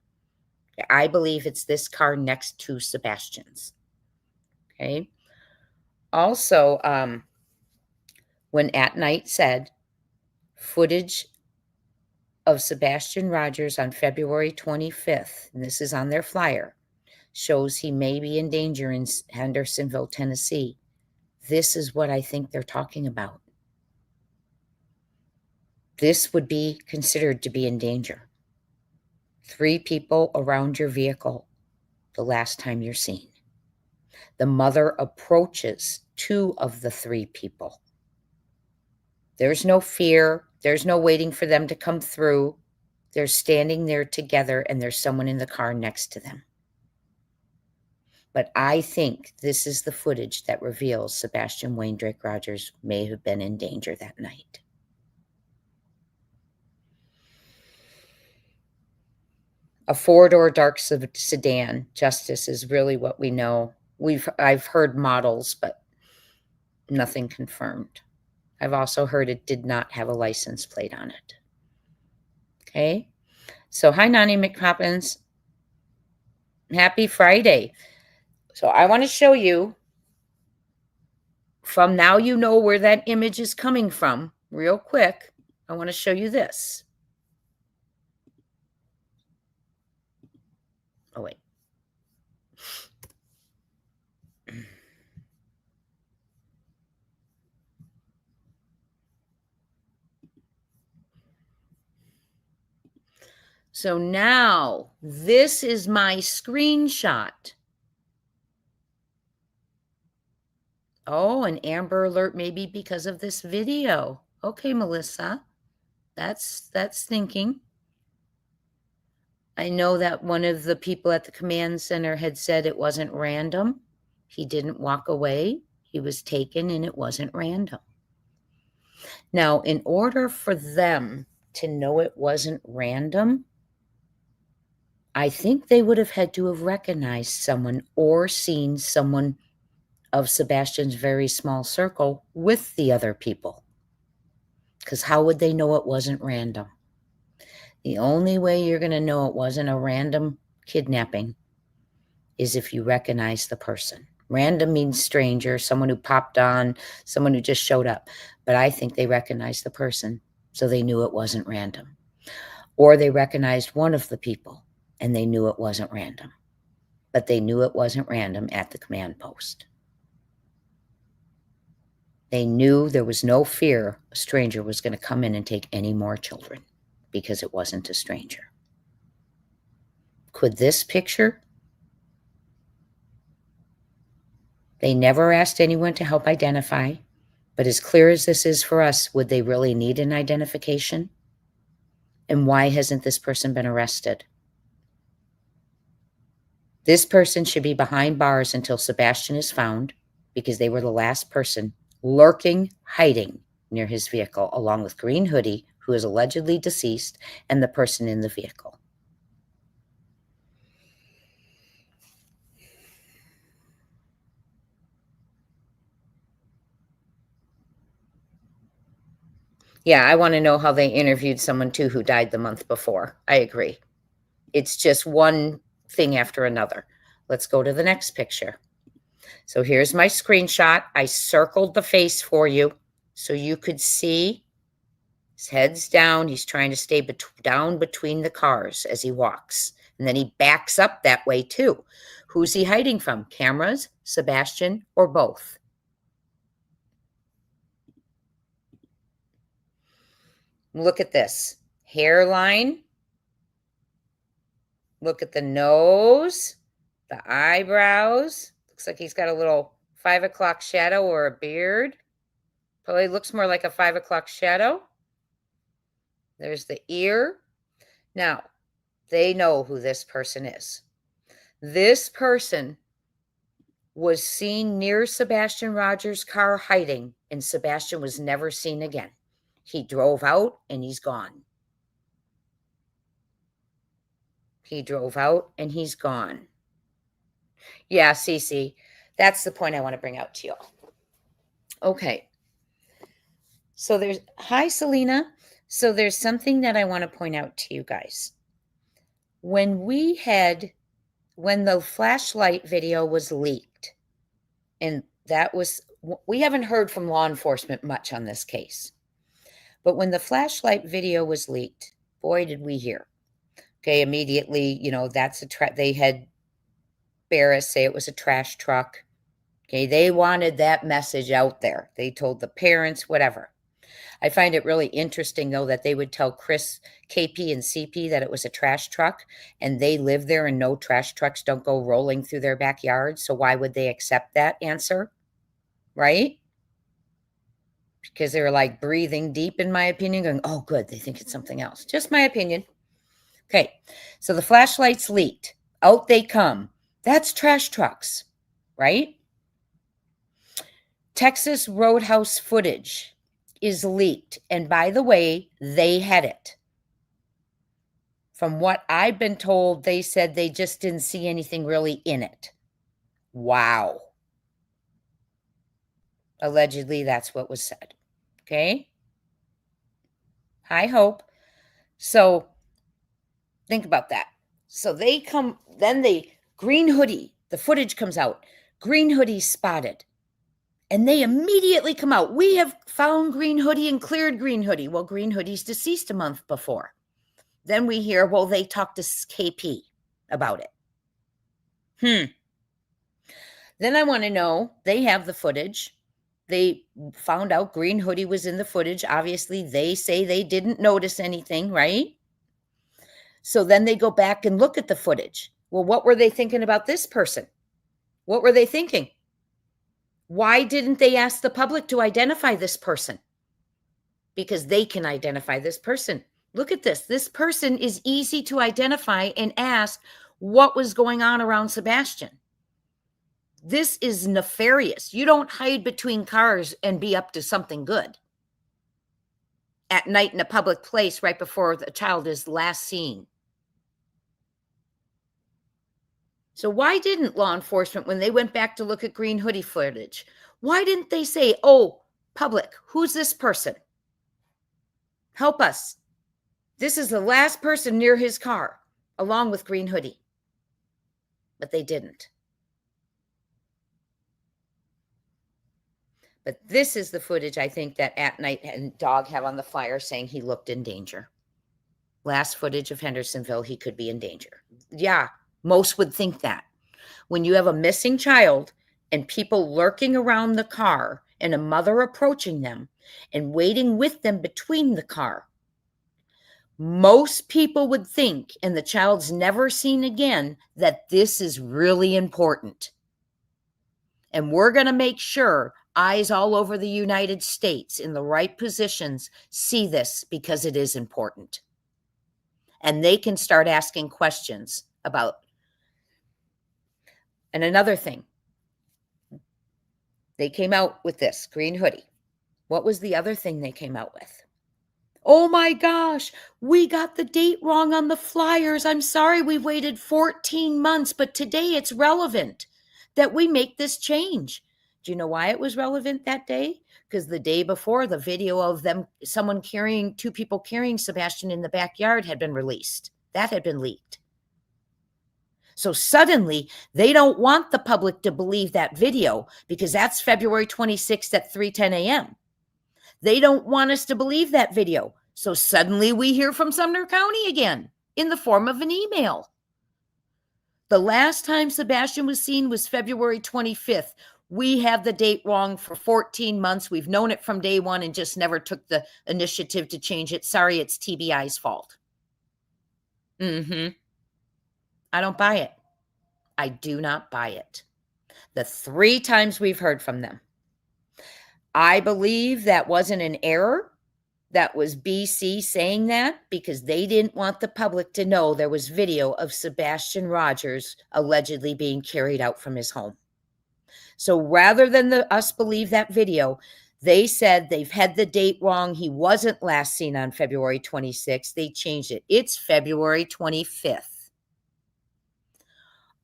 S2: I believe it's this car next to Sebastian's. Okay. Also, when At Night said footage of Sebastian Rogers on February 25th, and this is on their flyer, shows he may be in danger in Hendersonville, Tennessee. This is what I think they're talking about. this would be considered to be in danger. 3 people around your vehicle the last time you're seen. The mother approaches 2 of the 3 people. There's no fear. There's no waiting for them to come through. They're standing there together, and there's someone in the car next to them. But I think this is the footage that reveals Sebastian Wayne Drake Rogers may have been in danger that night. A 4-door dark sedan, Justice, is really what we know. I've heard models, but nothing confirmed. I've also heard it did not have a license plate on it. Okay? So, hi, Nani McPoppins. Happy Friday. So, I want to show you, from now you know where that image is coming from, real quick. I want to show you this. Oh, wait. So now this is my screenshot. Oh, an Amber Alert maybe because of this video. Okay, Melissa, that's thinking. I know that one of the people at the command center had said it wasn't random. He didn't walk away. He was taken, and it wasn't random. Now, in order for them to know it wasn't random, I think they would have had to have recognized someone or seen someone of Sebastian's very small circle with the other people. Because how would they know it wasn't random? The only way you're going to know it wasn't a random kidnapping is if you recognize the person. Random means stranger, someone who popped on, someone who just showed up. But I think they recognized the person, so they knew it wasn't random. Or they recognized one of the people, and they knew it wasn't random. But they knew it wasn't random at the command post. They knew there was no fear a stranger was going to come in and take any more children because it wasn't a stranger. Could this picture? They never asked anyone to help identify, but as clear as this is for us, would they really need an identification? And why hasn't this person been arrested? This person should be behind bars until Sebastian is found, because they were the last person lurking, hiding near his vehicle, along with Green Hoodie, who is allegedly deceased, and the person in the vehicle. Yeah, I want to know how they interviewed someone, too, who died the month before. I agree. It's just one thing after another. Let's go to the next picture. So here's my screenshot. I circled the face for you so you could see his head's down. He's trying to stay down between the cars as he walks. And then he backs up that way too. Who's he hiding from? Cameras, Sebastian, or both? Look at this. Hairline. Look at the nose, the eyebrows. Looks like he's got a little 5 o'clock shadow or a beard. Probably looks more like a 5 o'clock shadow. There's the ear. Now, they know who this person is. This person was seen near Sebastian Rogers' car hiding, and Sebastian was never seen again. He drove out, and he's gone. He drove out, and he's gone. Yeah, Cece, that's the point I want to bring out to you all. Okay. So there's, hi, Selena. So there's something that I want to point out to you guys. When the flashlight video was leaked, and we haven't heard from law enforcement much on this case, but when the flashlight video was leaked, boy, did we hear. Okay, immediately, they had Barris say it was a trash truck. Okay, they wanted that message out there. They told the parents, whatever. I find it really interesting, though, that they would tell Chris, KP, and CP that it was a trash truck, and they live there and no trash trucks don't go rolling through their backyard. So why would they accept that answer? Right? Because they were like breathing deep, in my opinion, going, oh, good, they think it's something else. Just my opinion. Okay, so the flashlights leaked. Out they come. That's trash trucks, right? Texas Roadhouse footage is leaked. And by the way, they had it. From what I've been told, they said they just didn't see anything really in it. Wow. Allegedly, that's what was said. Okay? High hope. So think about that. So they come, then green hoodie, the footage comes out. Green hoodie spotted. And they immediately come out. We have found green hoodie and cleared green hoodie. Well, green hoodie's deceased a month before. Then we hear, well, they talked to KP about it. Then I want to know, they have the footage. They found out green hoodie was in the footage. Obviously, they say they didn't notice anything, right? So then they go back and look at the footage. Well, what were they thinking about this person? What were they thinking? Why didn't they ask the public to identify this person? Because they can identify this person. Look at this. This person is easy to identify and ask what was going on around Sebastian. This is nefarious. You don't hide between cars and be up to something good at night in a public place right before the child is last seen. So why didn't law enforcement, when they went back to look at green hoodie footage, why didn't they say, oh, public, who's this person? Help us. This is the last person near his car, along with green hoodie. But they didn't. But this is the footage, I think, that At Night and Dog have on the flyer saying he looked in danger. Last footage of Hendersonville, he could be in danger. Yeah, most would think that. When you have a missing child and people lurking around the car and a mother approaching them and waiting with them between the car, most people would think, and the child's never seen again, that this is really important. And we're going to make sure eyes all over the United States in the right positions see this, because it is important. And they can start asking questions about. And another thing, they came out with this green hoodie. What was the other thing they came out with? Oh my gosh, we got the date wrong on the flyers. I'm sorry we waited 14 months, but today it's relevant that we make this change. Do you know why it was relevant that day? Because the day before, the video of two people carrying Sebastian in the backyard had been released. That had been leaked. So suddenly, they don't want the public to believe that video, because that's February 26th at 3:10 a.m. They don't want us to believe that video. So suddenly we hear from Sumner County again in the form of an email. The last time Sebastian was seen was February 25th. We have the date wrong for 14 months. We've known it from day one and just never took the initiative to change it. Sorry, it's TBI's fault. I don't buy it. I do not buy it. The 3 times we've heard from them, I believe that wasn't an error. That was BC saying that because they didn't want the public to know there was video of Sebastian Rogers allegedly being carried out from his home. So rather than us believe that video, they said they've had the date wrong. He wasn't last seen on February 26th. They changed it. It's February 25th.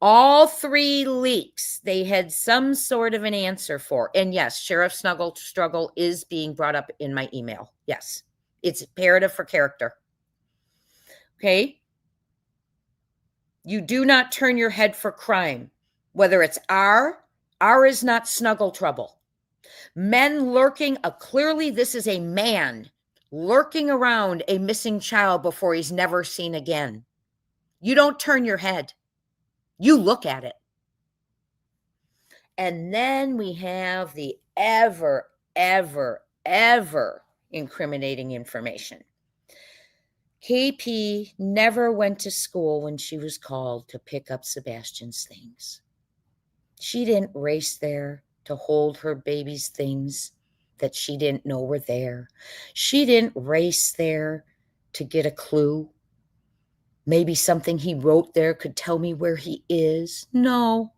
S2: All 3 leaks, they had some sort of an answer for. And yes, Sheriff Struggle is being brought up in my email. Yes, it's imperative for character. Okay? You do not turn your head for crime. Whether it's R is not snuggle trouble. Men lurking, clearly this is a man lurking around a missing child before he's never seen again. You don't turn your head. You look at it. And then we have the ever incriminating information. KP never went to school when she was called to pick up Sebastian's things. She didn't race there to hold her baby's things that she didn't know were there. She didn't race there to get a clue. Maybe something he wrote there could tell me where he is. No.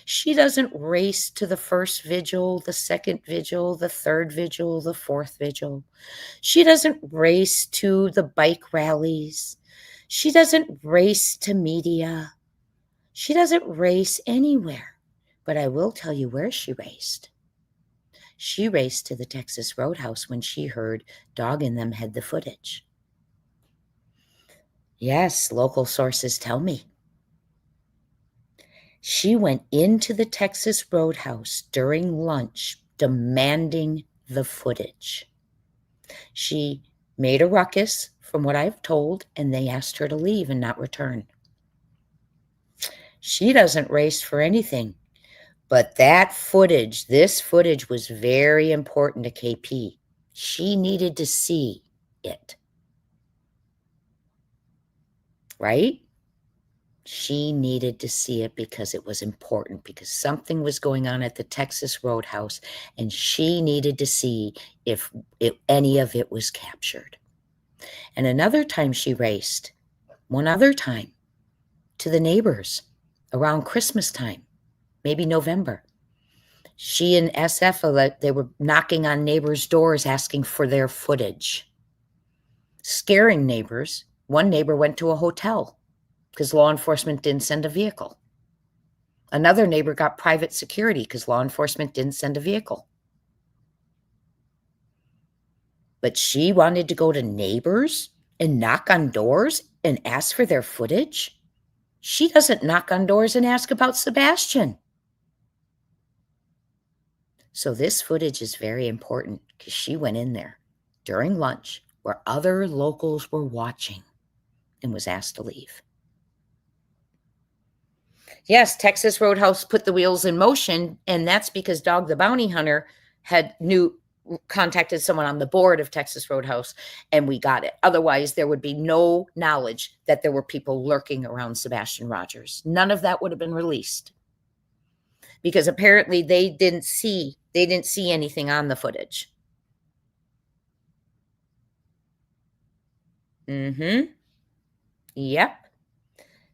S2: She doesn't race to the first vigil, the second vigil, the third vigil, the fourth vigil. She doesn't race to the bike rallies. She doesn't race to media. She doesn't race anywhere. But I will tell you where she raced. She raced to the Texas Roadhouse when she heard Dog and them had the footage. Yes, local sources tell me. She went into the Texas Roadhouse during lunch demanding the footage. She made a ruckus, from what I've told, and they asked her to leave and not return. She doesn't race for anything, but that footage, this footage was very important to KP. She needed to see it. Right? She needed to see it because it was important, because something was going on at the Texas Roadhouse, and she needed to see if any of it was captured. And another time she raced, one other time, to the neighbors around Christmas time, maybe November. She and SF, they were knocking on neighbors' doors asking for their footage, scaring neighbors. One neighbor went to a hotel because law enforcement didn't send a vehicle. Another neighbor got private security because law enforcement didn't send a vehicle. But she wanted to go to neighbors and knock on doors and ask for their footage? She doesn't knock on doors and ask about Sebastian. So this footage is very important because she went in there during lunch where other locals were watching and was asked to leave. Yes, Texas Roadhouse put the wheels in motion, and that's because Dog the Bounty Hunter contacted someone on the board of Texas Roadhouse, and we got it. Otherwise, there would be no knowledge that there were people lurking around Sebastian Rogers. None of that would have been released because apparently they didn't see anything on the footage. Yep.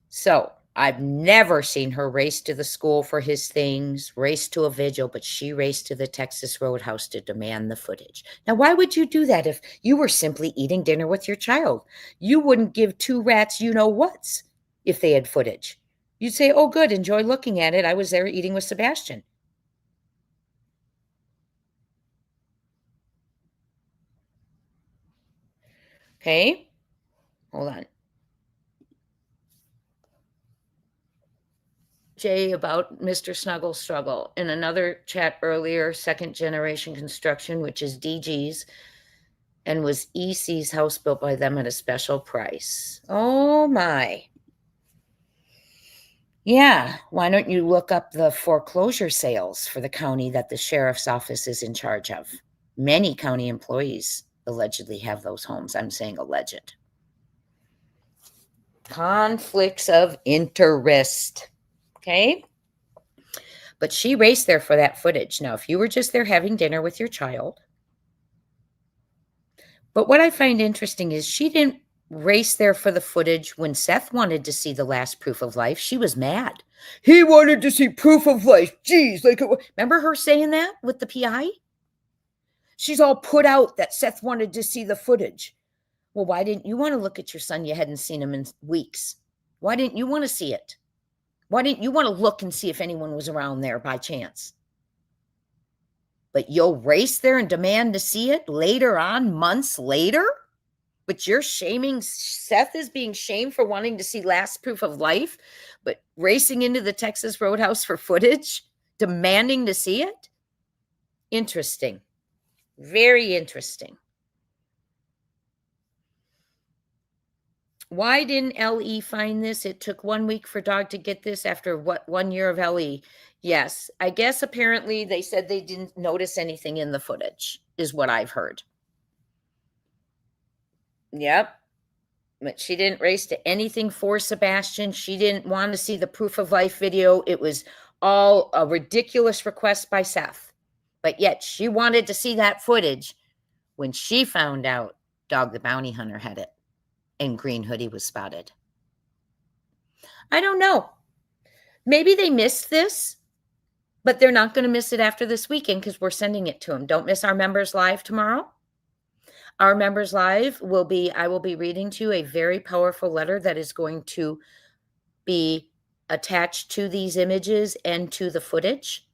S2: So I've never seen her race to the school for his things, race to a vigil, but she raced to the Texas Roadhouse to demand the footage. Now, why would you do that if you were simply eating dinner with your child? You wouldn't give two rats you-know-whats if they had footage. You'd say, oh, good, enjoy looking at it. I was there eating with Sebastian. Okay, hold on. Jay about Mr. Snuggle Struggle. In another chat earlier, second generation construction, which is DG's, and was EC's house built by them at a special price. Oh my. Yeah, why don't you look up the foreclosure sales for the county that the sheriff's office is in charge of? Many county employees allegedly have those homes. I'm saying alleged. Conflicts of interest. Okay. But she raced there for that footage. Now, if you were just there having dinner with your child, but what I find interesting is she didn't race there for the footage when Seth wanted to see the last proof of life. She was mad. He wanted to see proof of life. Geez, remember her saying that with the PI? She's all put out that Seth wanted to see the footage. Well, why didn't you want to look at your son? You hadn't seen him in weeks. Why didn't you want to see it? Why didn't you want to look and see if anyone was around there by chance? But you'll race there and demand to see it later on, months later? But you're shaming, Seth is being shamed for wanting to see last proof of life, but racing into the Texas Roadhouse for footage, demanding to see it? Interesting. Very interesting. Why didn't LE find this? It took 1 week for dog to get this after what, 1 year of LE? Yes, I guess apparently they said they didn't notice anything in the footage, is what I've heard. Yep. But she didn't race to anything for Sebastian. She didn't want to see the proof of life video. It was all a ridiculous request by Seth. But yet she wanted to see that footage when she found out Dog the Bounty Hunter had it and Green Hoodie was spotted. I don't know. Maybe they missed this, but they're not going to miss it after this weekend because we're sending it to them. Don't miss our members live tomorrow. Our members live will be, I will be reading to you a very powerful letter that is going to be attached to these images and to the footage.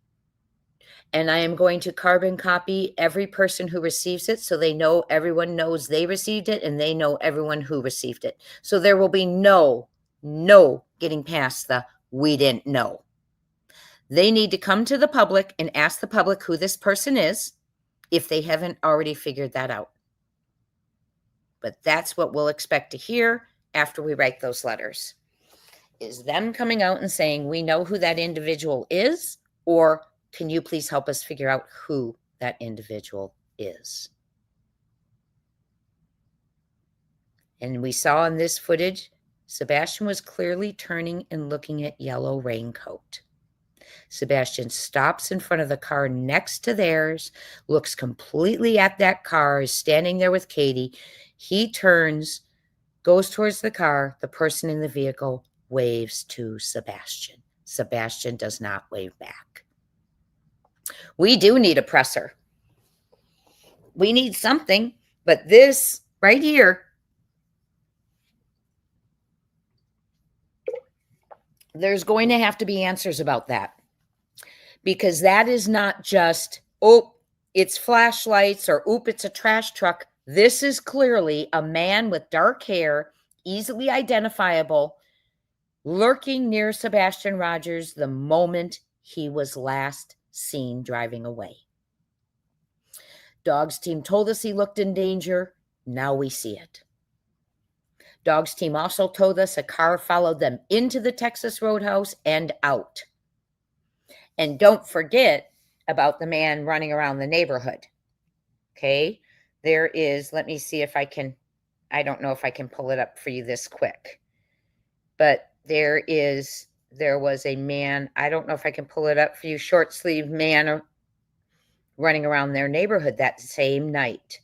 S2: And I am going to carbon copy every person who receives it so they know, everyone knows they received it and they know everyone who received it. So there will be no getting past the we didn't know. They need to come to the public and ask the public who this person is if they haven't already figured that out. But that's what we'll expect to hear after we write those letters, is them coming out and saying, we know who that individual is, or can you please help us figure out who that individual is? And we saw in this footage, Sebastian was clearly turning and looking at Yellow Raincoat. Sebastian stops in front of the car next to theirs, looks completely at that car, is standing there with Katie. He turns, goes towards the car. The person in the vehicle waves to Sebastian. Sebastian does not wave back. We do need a presser. We need something, but this right here, there's going to have to be answers about that. Because that is not just, oh, it's flashlights or, oop, it's a trash truck. This is clearly a man with dark hair, easily identifiable, lurking near Sebastian Rogers the moment he was last seen driving away. Dog's team told us he looked in danger. Now we see it. Dog's team also told us a car followed them into the Texas Roadhouse and out. And don't forget about the man running around the neighborhood. Okay, there is, let me see if I can, I don't know if I can pull it up for you this quick. But there was a man, I don't know if I can pull it up for you, short sleeve man running around their neighborhood that same night.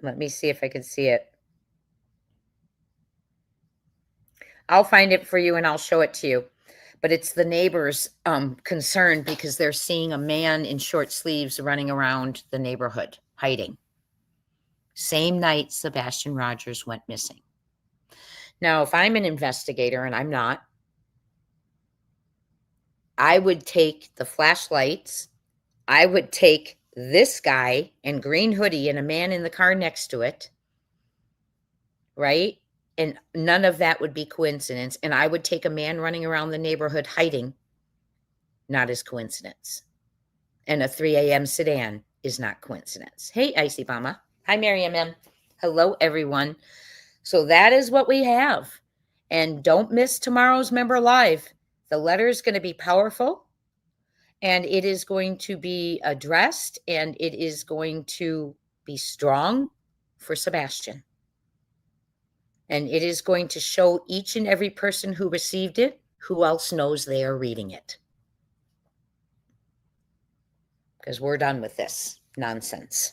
S2: Let me see if I can see it. I'll find it for you and I'll show it to you. But it's the neighbors concerned because they're seeing a man in short sleeves running around the neighborhood, hiding. Same night Sebastian Rogers went missing. Now, if I'm an investigator, and I'm not, I would take the flashlights, I would take this guy and Green Hoodie and a man in the car next to it, right? And none of that would be coincidence. And I would take a man running around the neighborhood hiding, not as coincidence. And a 3 a.m. sedan is not coincidence. Hey, Icy Mama. Hi, Miriam M. Hello, everyone. So that is what we have. And don't miss tomorrow's Member Live. The letter is going to be powerful. And it is going to be addressed. And it is going to be strong for Sebastian. And it is going to show each and every person who received it who else knows they are reading it. Because we're done with this nonsense.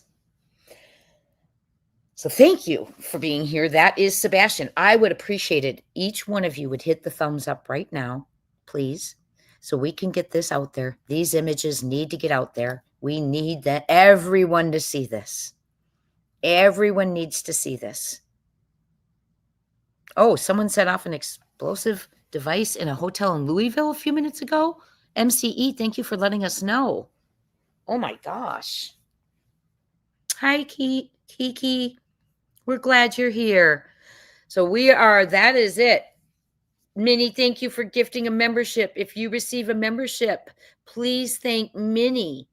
S2: So thank you for being here. That is Sebastian. I would appreciate it. Each one of you would hit the thumbs up right now, please, so we can get this out there. These images need to get out there. We need everyone to see this. Everyone needs to see this. Oh, someone set off an explosive device in a hotel in Louisville a few minutes ago. MCE, thank you for letting us know. Oh my gosh. Hi, Kiki. We're glad you're here. So that is it. Minnie, thank you for gifting a membership. If you receive a membership, please thank Minnie.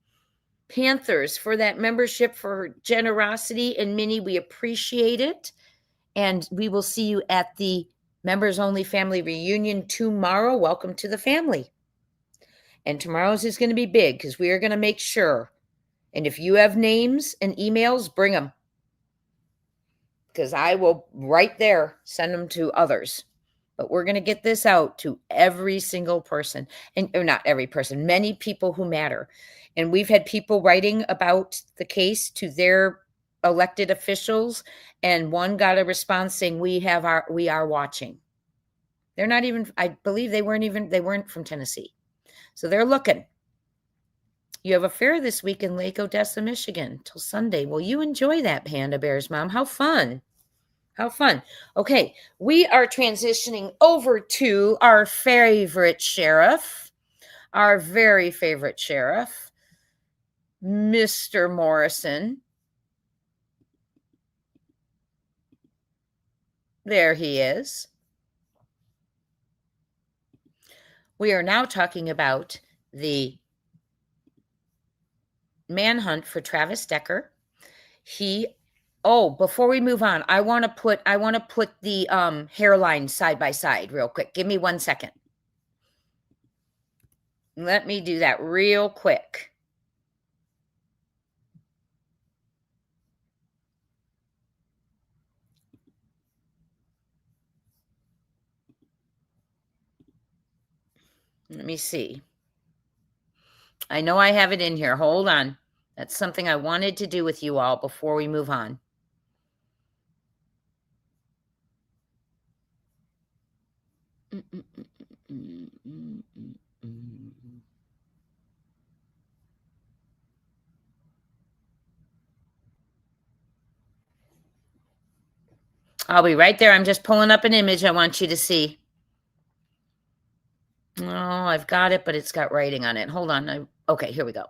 S2: Panthers, for that membership, for generosity. And Minnie, we appreciate it. And we will see you at the Members Only Family Reunion tomorrow. Welcome to the family. And tomorrow's is going to be big because we are going to make sure. And if you have names and emails, bring them. Because I will right there send them to others. But we're going to get this out to every single person, and or not every person, many people who matter. And we've had people writing about the case to their elected officials, and one got a response saying we are watching. They're not even, I believe they weren't from Tennessee. So they're looking. You have a fair this week in Lake Odessa, Michigan till Sunday. Will you enjoy that, Panda Bears Mom? How fun. How fun. Okay, we are transitioning over to our favorite sheriff, our very favorite sheriff, Mr. Morrison. There he is. We are now talking about the manhunt for Travis Decker. Before we move on, I want to put the hairline side by side real quick. Give me 1 second. Let me do that real quick. Let me see. I know I have it in here. Hold on. That's something I wanted to do with you all before we move on. I'll be right there. I'm just pulling up an image I want you to see. Oh, I've got it, but it's got writing on it. Hold on. Okay, here we go.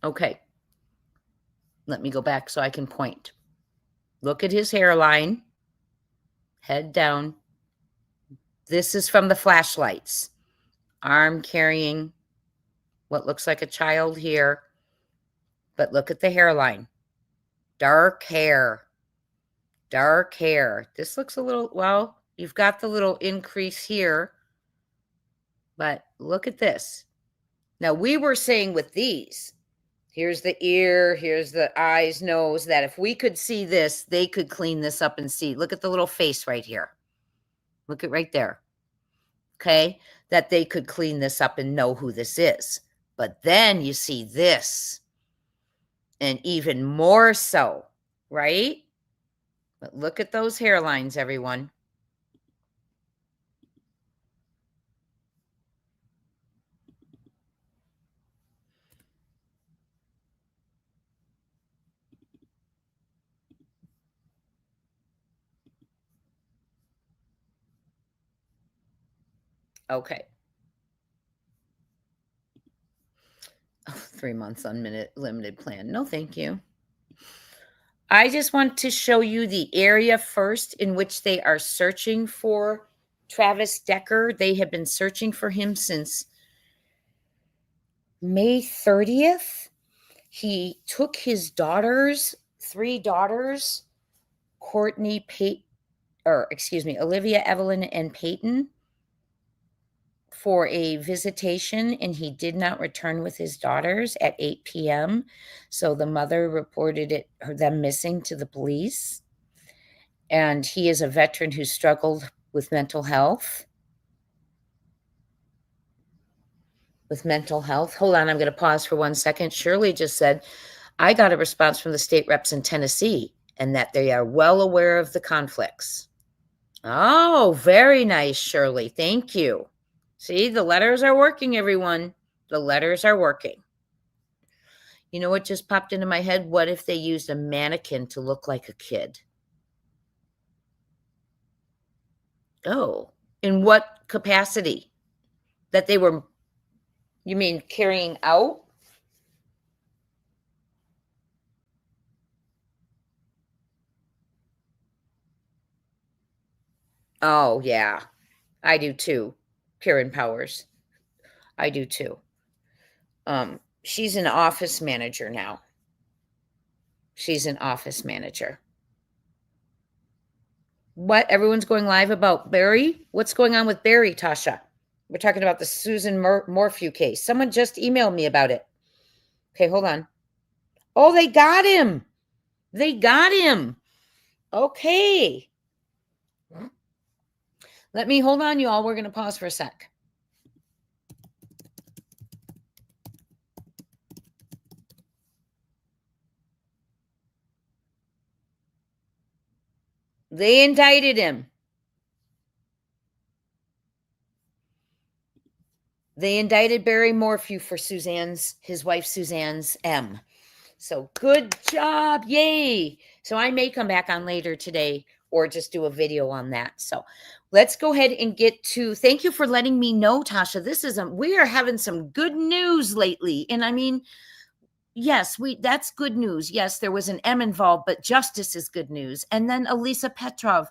S2: Okay. Let me go back so I can point. Look at his hairline. Head down. This is from the flashlights. Arm carrying what looks like a child here. But look at the hairline. Dark hair. Dark hair. This looks a little, well, you've got the little increase here. But look at this. Now, we were saying with these, here's the ear, here's the eyes, nose, that if we could see this, they could clean this up and see. Look at the little face right here. Look at right there. Okay? That they could clean this up and know who this is. But then you see this. And even more so, right? But look at those hairlines, everyone. Okay. 3 months unlimited plan. No, thank you. I just want to show you the area first in which they are searching for Travis Decker. They have been searching for him since May 30th. He took his daughters, 3 daughters, Olivia, Evelyn, and Peyton, for a visitation, and he did not return with his daughters at 8 p.m. So the mother reported them missing to the police. And he is a veteran who struggled with mental health. Hold on, I'm going to pause for 1 second. Shirley just said, I got a response from the state reps in Tennessee and that they are well aware of the conflicts. Oh, very nice, Shirley. Thank you. See, the letters are working, everyone. The letters are working. You know what just popped into my head? What if they used a mannequin to look like a kid? Oh, in what capacity?
S1: That they were, you mean carrying out? Oh, yeah. I do too. Karen Powers. I do too. She's an office manager now. She's an office manager. What? Everyone's going live about Barry? What's going on with Barry, Tasha? We're talking about the Susan Morphew case. Someone just emailed me about it. Okay, hold on. Oh, they got him. They got him. Okay. Let me hold on, y'all. We're going to pause for a sec. They indicted him. They indicted Barry Morphew for his wife Suzanne's M. So good job. Yay. So I may come back on later today or just do a video on that. So let's go ahead and get to, thank you for letting me know, Tasha. We are having some good news lately. And I mean, yes, that's good news. Yes, there was an M involved, but justice is good news. And then Elisa Petrov,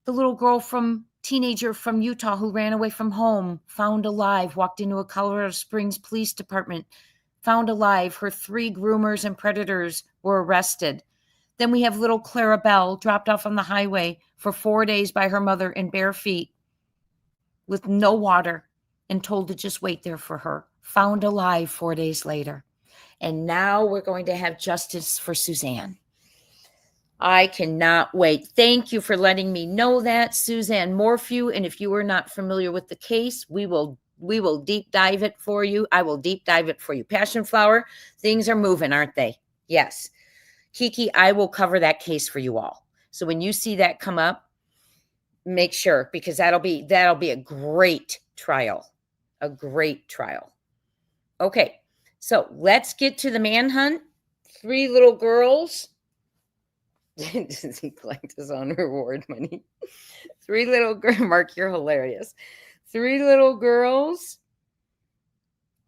S1: the little teenager from Utah who ran away from home, found alive, walked into a Colorado Springs police department, found alive. Her 3 groomers and predators were arrested. Then we have little Clara Bell dropped off on the highway for 4 days by her mother in bare feet with no water and told to just wait there for her. Found alive 4 days later. And now we're going to have justice for Suzanne. I cannot wait. Thank you for letting me know that, Suzanne Morphew. And if you are not familiar with the case, we will deep dive it for you. I will deep dive it for you. Passion Flower, things are moving, aren't they? Yes. Kiki, I will cover that case for you all. So when you see that come up, make sure, because that'll be a great trial. A great trial. Okay. So let's get to the manhunt. 3 little girls. Does he collect his own reward money? 3 little girls. Mark, you're hilarious. 3 little girls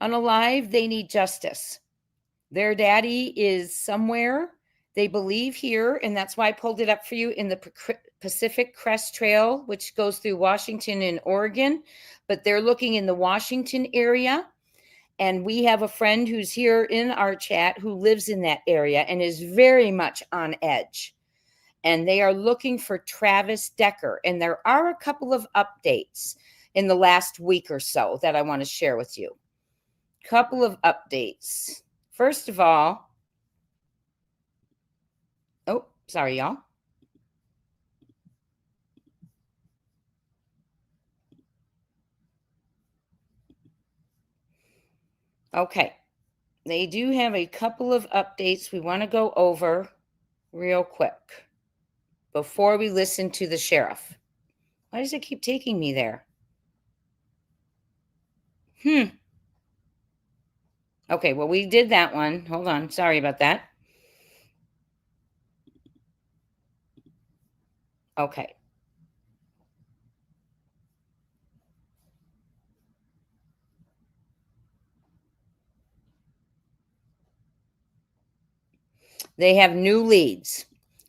S1: unalive. They need justice. Their daddy is somewhere. They believe here, and that's why I pulled it up for you in the Pacific Crest Trail, which goes through Washington and Oregon. But they're looking in the Washington area. And we have a friend who's here in our chat who lives in that area and is very much on edge. And they are looking for Travis Decker. And there are a couple of updates in the last week or so that I want to share with you. Couple of updates. First of all, oh, sorry, y'all. Okay. They do have a couple of updates we want to go over real quick before we listen to the sheriff. Why does it keep taking me there? Okay, well, we did that one. Hold on. Sorry about that. Okay. They have new leads.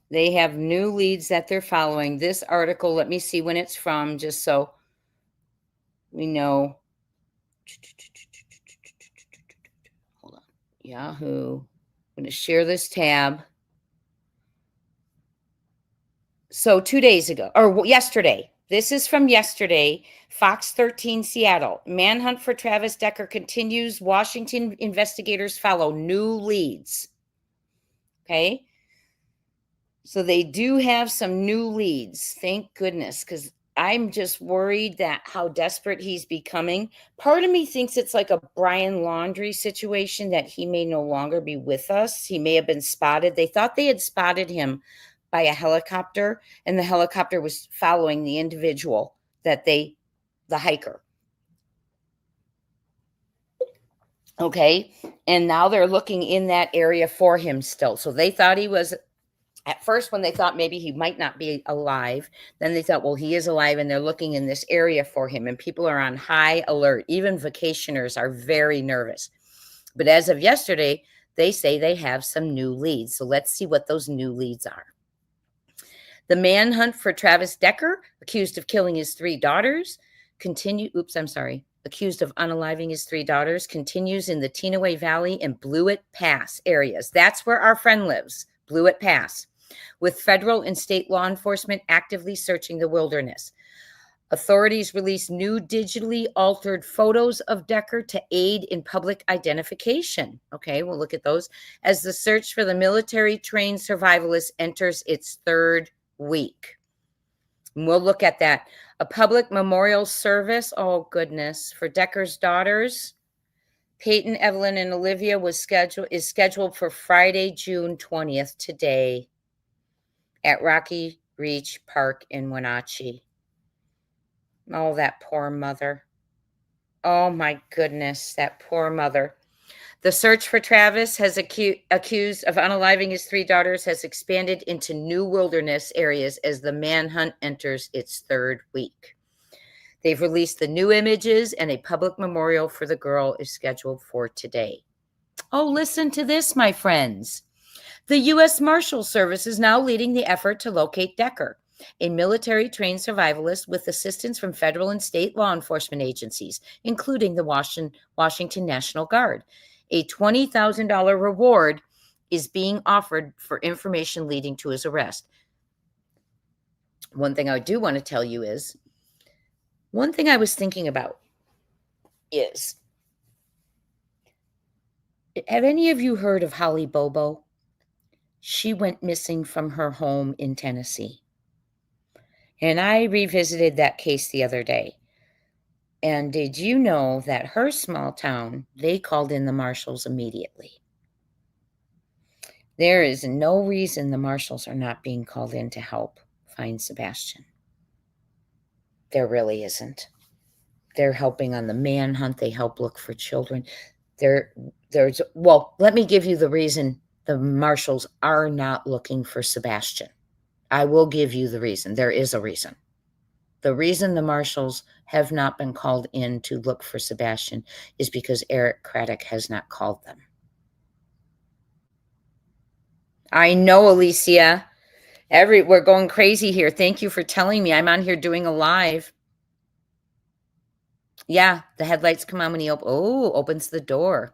S1: They have new leads that they're following. This article, let me see when it's from, just so we know. Hold on. Yahoo. I'm going to share this tab. So 2 days ago, or yesterday. This is from yesterday. Fox 13 Seattle. Manhunt for Travis Decker continues. Washington investigators follow new leads. Okay. So they do have some new leads. Thank goodness, because I'm just worried that how desperate he's becoming. Part of me thinks it's like a Brian Laundrie situation, that he may no longer be with us. He may have been spotted. They thought they had spotted him by a helicopter, and the helicopter was following the individual the hiker. Okay. And now they're looking in that area for him still. So they thought he was
S2: At first, when they thought maybe he might not be alive, then they thought, well, he is alive, and they're looking in this area for him, and people are on high alert. Even vacationers are very nervous. But as of yesterday, they say they have some new leads. So let's see what those new leads are. The manhunt for Travis Decker, accused of killing his 3 daughters, accused of unaliving his 3 daughters, continues in the Tenaway Valley and Blewett Pass areas. That's where our friend lives, Blewett Pass, with federal and state law enforcement actively searching the wilderness. Authorities released new digitally altered photos of Decker to aid in public identification. Okay, we'll look at those as the search for the military-trained survivalist enters its 3rd week. And we'll look at that. A public memorial service, oh goodness, for Decker's daughters, Peyton, Evelyn, and Olivia is scheduled for Friday, June 20th, today, at Rocky Reach Park in Wenatchee. Oh, that poor mother. Oh, my goodness, that poor mother. The search for Travis, accused of unaliving his 3 daughters, has expanded into new wilderness areas as the manhunt enters its 3rd week. They've released the new images, and a public memorial for the girl is scheduled for today. Oh, listen to this, my friends. The U.S. Marshal Service is now leading the effort to locate Decker, a military-trained survivalist with assistance from federal and state law enforcement agencies, including the Washington National Guard. A $20,000 reward is being offered for information leading to his arrest. One thing I do want to tell you is, one thing I was thinking about is, have any of you heard of Holly Bobo? She went missing from her home in Tennessee. And I revisited that case the other day. And did you know that her small town, they called in the marshals immediately? There is no reason the marshals are not being called in to help find Sebastian. There really isn't. They're helping on the manhunt. They help look for children. Well, let me give you the reason the marshals are not looking for Sebastian. I will give you the reason. There is a reason. The reason the marshals have not been called in to look for Sebastian is because Eric Craddock has not called them. I know, Alicia. We're going crazy here. Thank you for telling me. I'm on here doing a live. Yeah, the headlights come on when he opens the door.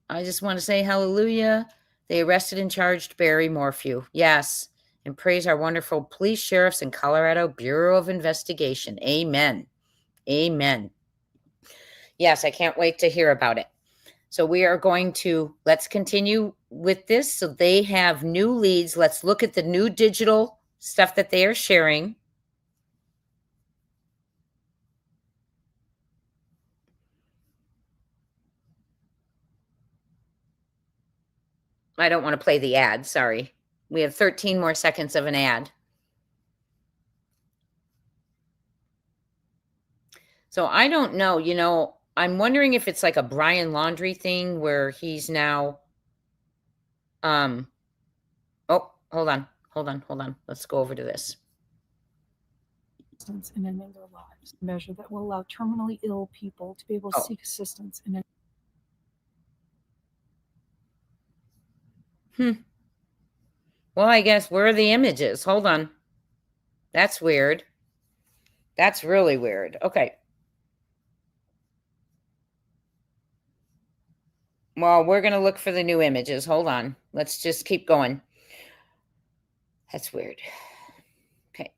S2: I just want to say hallelujah. They arrested and charged Barry Morphew. Yes. And praise our wonderful police sheriffs in Colorado Bureau of Investigation. Amen. Amen. Yes, I can't wait to hear about it. So we are going to, let's continue with this. So they have new leads. Let's look at the new digital stuff that they are sharing. I don't want to play the ad. Sorry. We have 13 more seconds of an ad. So I don't know, I'm wondering if it's like a Brian Laundrie thing where he's now, oh, hold on. Let's go over to this.
S3: And ending their lives, a measure that will allow terminally ill people to be able to seek assistance in
S2: Well, I guess, where are the images? Hold on. That's weird. That's really weird. Okay. Well, we're going to look for the new images. Hold on. Let's just keep going. That's weird. Okay.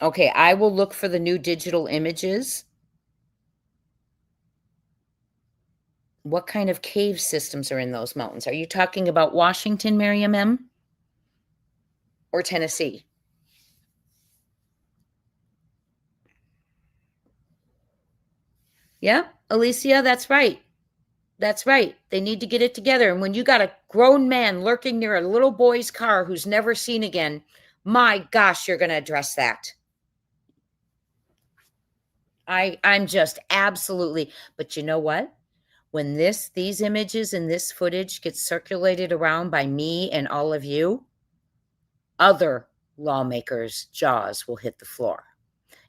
S2: Okay, I will look for the new digital images. What kind of cave systems are in those mountains? Are you talking about Washington, Miriam M? Or Tennessee? Yeah, Alicia, that's right. That's right. They need to get it together. And when you got a grown man lurking near a little boy's car who's never seen again, my gosh, you're going to address that. I'm just absolutely, but you know what? When these images and this footage gets circulated around by me and all of you, other lawmakers' jaws will hit the floor.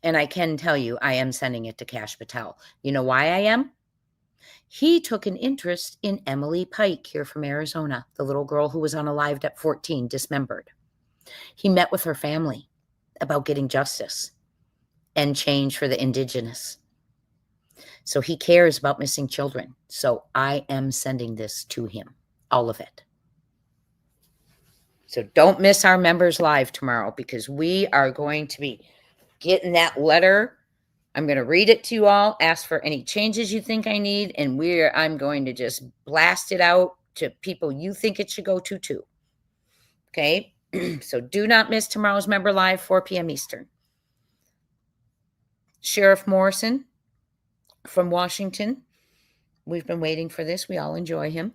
S2: And I can tell you, I am sending it to Kash Patel. You know why I am? He took an interest in Emily Pike here from Arizona, the little girl who was unalived at 14, dismembered. He met with her family about getting justice and change for the indigenous. So he cares about missing children. So I am sending this to him, all of it. So don't miss our members live tomorrow, because we are going to be getting that letter. I'm going to read it to you all, ask for any changes you think I need, and I'm going to just blast it out to people you think it should go to too. Okay? So do not miss tomorrow's member live, 4 p.m. Eastern. Sheriff Morrison from Washington. We've been waiting for this. We all enjoy him.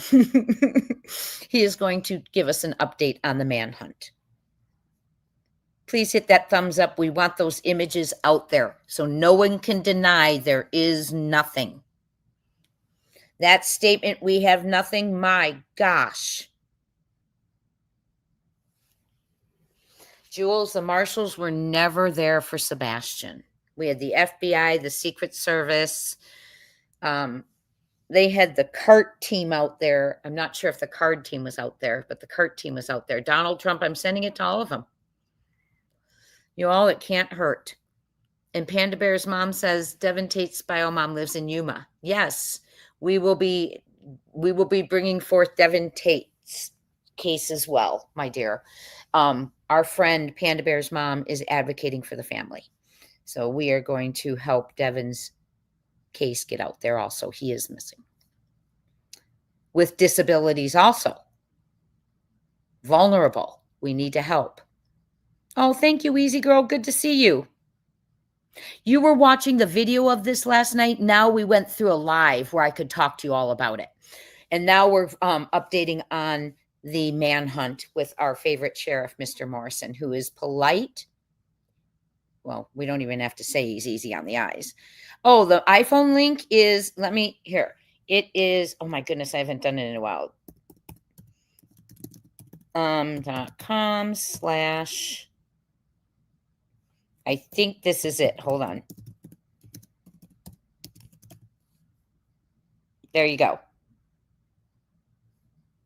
S2: He is going to give us an update on the manhunt. Please hit that thumbs up. We want those images out there so no one can deny there is nothing. That statement, we have nothing, my gosh. Jules, the marshals were never there for Sebastian. We had the FBI, the Secret Service. They had the CART team out there. I'm not sure if the CARD team was out there, but the CART team was out there. Donald Trump, I'm sending it to all of them. You all, it can't hurt. And Panda Bear's mom says Devin Tate's bio mom lives in Yuma. Yes, we will be bringing forth Devin Tate's case as well, my dear. Our friend Panda Bear's mom is advocating for the family. So we are going to help Devin's case get out there also. He is missing. With disabilities also. Vulnerable. We need to help. Oh, thank you, Easy Girl. Good to see you. You were watching the video of this last night. Now we went through a live where I could talk to you all about it. And now we're updating on the manhunt with our favorite sheriff, Mr. Morrison, who is polite. Well, we don't even have to say he's easy on the eyes. Oh, the iPhone link is, here. It is, oh my goodness, I haven't done it in a while. .com/ I think this is it. Hold on. There you go.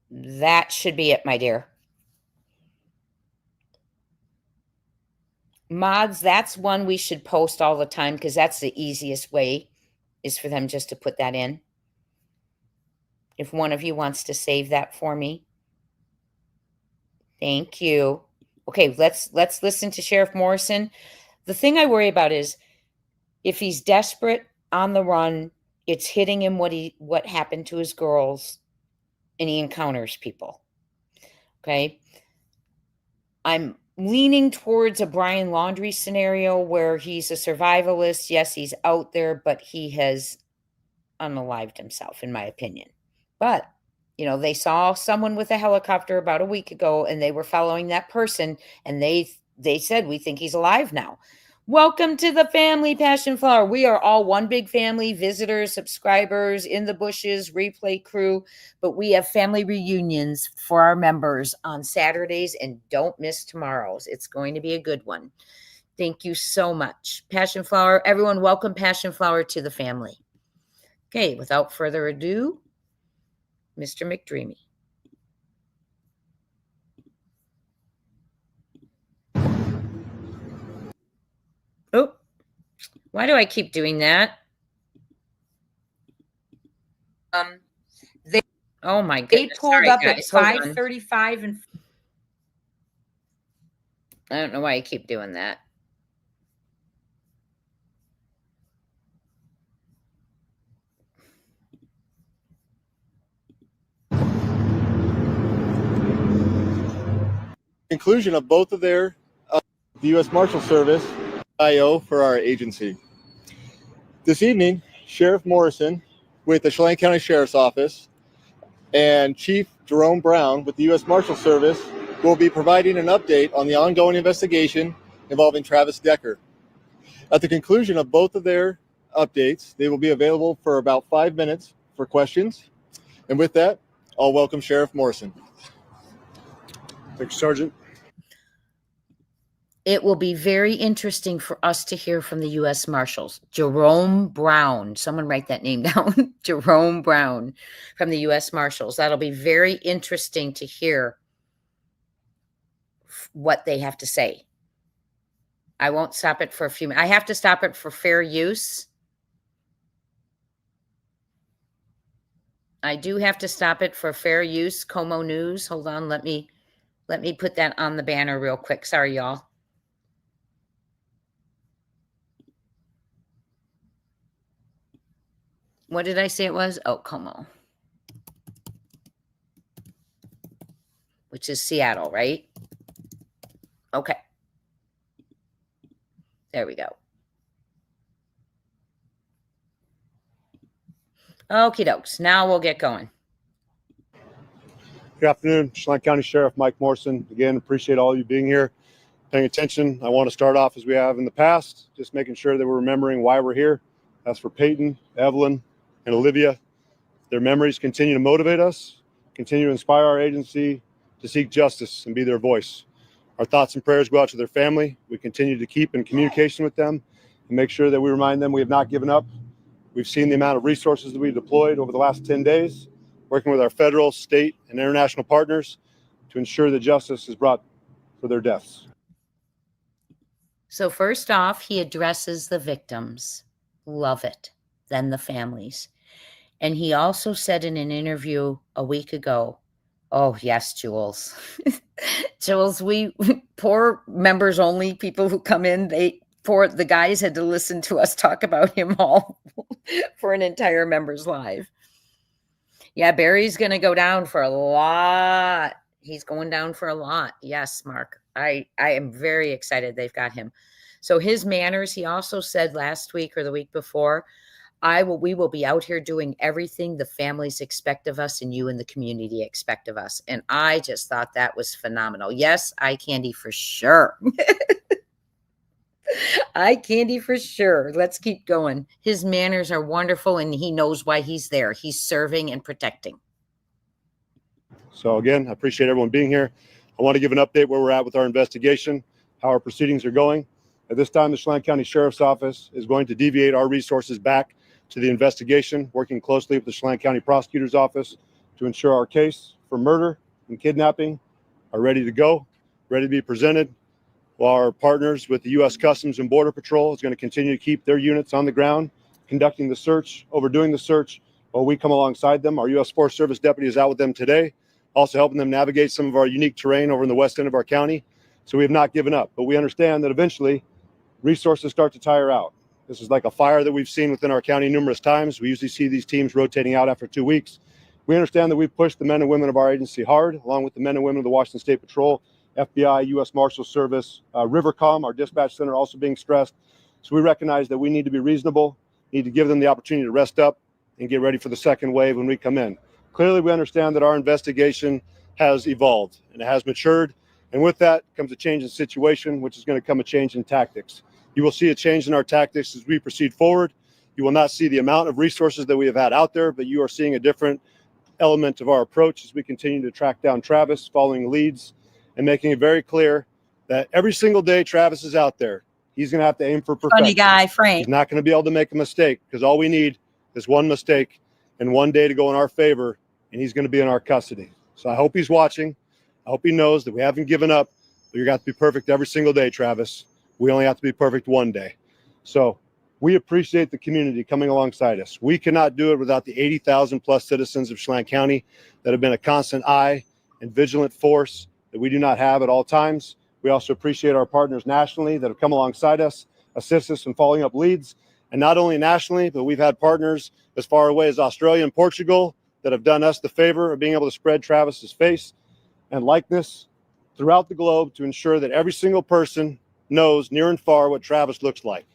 S2: That should be it, my dear. Mods, that's one we should post all the time, because that's the easiest way, is for them just to put that in. If one of you wants to save that for me. Thank you. Okay, let's listen to Sheriff Morrison. The thing I worry about is if he's desperate, on the run, it's hitting him what happened to his girls, and he encounters people. Okay? I'm leaning towards a Brian Laundrie scenario where he's a survivalist. Yes, he's out there, but he has unalived himself, in my opinion. But, you know, they saw someone with a helicopter about a week ago, and they were following that person, and they said, we think he's alive now. Welcome to the family, Passion Flower. We are all one big family, visitors, subscribers, in the bushes, replay crew, but we have family reunions for our members on Saturdays, and don't miss tomorrow's. It's going to be a good one. Thank you so much. Passion Flower, everyone, welcome Passion Flower to the family. Okay, without further ado, Mr. McDreamy. Oh, why do I keep doing that? Oh my goodness. They pulled up at 5:35 and I don't know why I keep doing that.
S4: Conclusion of both of the U.S. Marshal Service IO for our agency. This evening, Sheriff Morrison with the Chelan County Sheriff's Office and Chief Jerome Brown with the U.S. Marshal Service will be providing an update on the ongoing investigation involving Travis Decker. At the conclusion of both of their updates, they will be available for about 5 minutes for questions. And with that, I'll welcome Sheriff Morrison.
S5: Thanks, Sergeant.
S2: It will be very interesting for us to hear from the U.S. Marshals. Jerome Brown, someone write that name down. Jerome Brown from the U.S. Marshals. That'll be very interesting to hear what they have to say. I won't stop it for a few minutes. I have to stop it for fair use. I do have to stop it for fair use. Como News. Hold on. Let me put that on the banner real quick. Sorry, y'all. What did I say it was? Oh, Como. Which is Seattle, right? Okay. There we go. Okie dokes. Now we'll get going.
S5: Good afternoon, Chelan County Sheriff Mike Morrison. Again, appreciate all of you being here, paying attention. I want to start off as we have in the past, just making sure that we're remembering why we're here. That's for Peyton, Evelyn, and Olivia. Their memories continue to motivate us, continue to inspire our agency to seek justice and be their voice. Our thoughts and prayers go out to their family. We continue to keep in communication with them and make sure that we remind them we have not given up. We've seen the amount of resources that we've deployed over the last 10 days, working with our federal, state, and international partners to ensure that justice is brought for their deaths.
S2: So first off, he addresses the victims. Love it. Then the families. And he also said in an interview a week ago, oh, yes, Jules. Jules, we poor members only, people who come in, the guys had to listen to us talk about him all for an entire members live. Yeah, Barry's going to go down for a lot. He's going down for a lot. Yes, Mark. I am very excited they've got him. So his manners, he also said last week or the week before, we will be out here doing everything the families expect of us and you and the community expect of us. And I just thought that was phenomenal. Yes, eye candy for sure. Eye candy for sure. Let's keep going. His manners are wonderful and he knows why he's there. He's serving and protecting.
S5: So again, I appreciate everyone being here. I want to give an update where we're at with our investigation, how our proceedings are going. At this time, the Chelan County Sheriff's Office is going to deviate our resources back to the investigation, working closely with the Chelan County Prosecutor's Office to ensure our case for murder and kidnapping are ready to go, ready to be presented, while our partners with the U.S. Customs and Border Patrol is going to continue to keep their units on the ground, conducting the search, overdoing the search, while we come alongside them. Our U.S. Forest Service deputy is out with them today, also helping them navigate some of our unique terrain over in the west end of our county. So we have not given up, but we understand that eventually resources start to tire out. This is like a fire that we've seen within our county numerous times. We usually see these teams rotating out after 2 weeks. We understand that we've pushed the men and women of our agency hard, along with the men and women of the Washington State Patrol, FBI, U.S. Marshal Service, Rivercom, our dispatch center also being stressed. So we recognize that we need to be reasonable, need to give them the opportunity to rest up and get ready for the second wave when we come in. Clearly, we understand that our investigation has evolved and it has matured. And with that comes a change in situation, which is going to come a change in tactics. You will see a change in our tactics as we proceed forward. You will not see the amount of resources that we have had out there, but you are seeing a different element of our approach as we continue to track down Travis, following leads and making it very clear that every single day Travis is out there, he's going to have to aim for perfection.
S2: Funny guy, Frank.
S5: He's not going to be able to make a mistake because all we need is one mistake and one day to go in our favor, and he's going to be in our custody. So I hope he's watching. I hope he knows that we haven't given up, but you're going to have to be perfect every single day, Travis. We only have to be perfect one day. So we appreciate the community coming alongside us. We cannot do it without the 80,000 plus citizens of Chelan County that have been a constant eye and vigilant force that we do not have at all times. We also appreciate our partners nationally that have come alongside us, assist us in following up leads. And not only nationally, but we've had partners as far away as Australia and Portugal that have done us the favor of being able to spread Travis's face and likeness throughout the globe to ensure that every single person knows near and far what Travis looks like.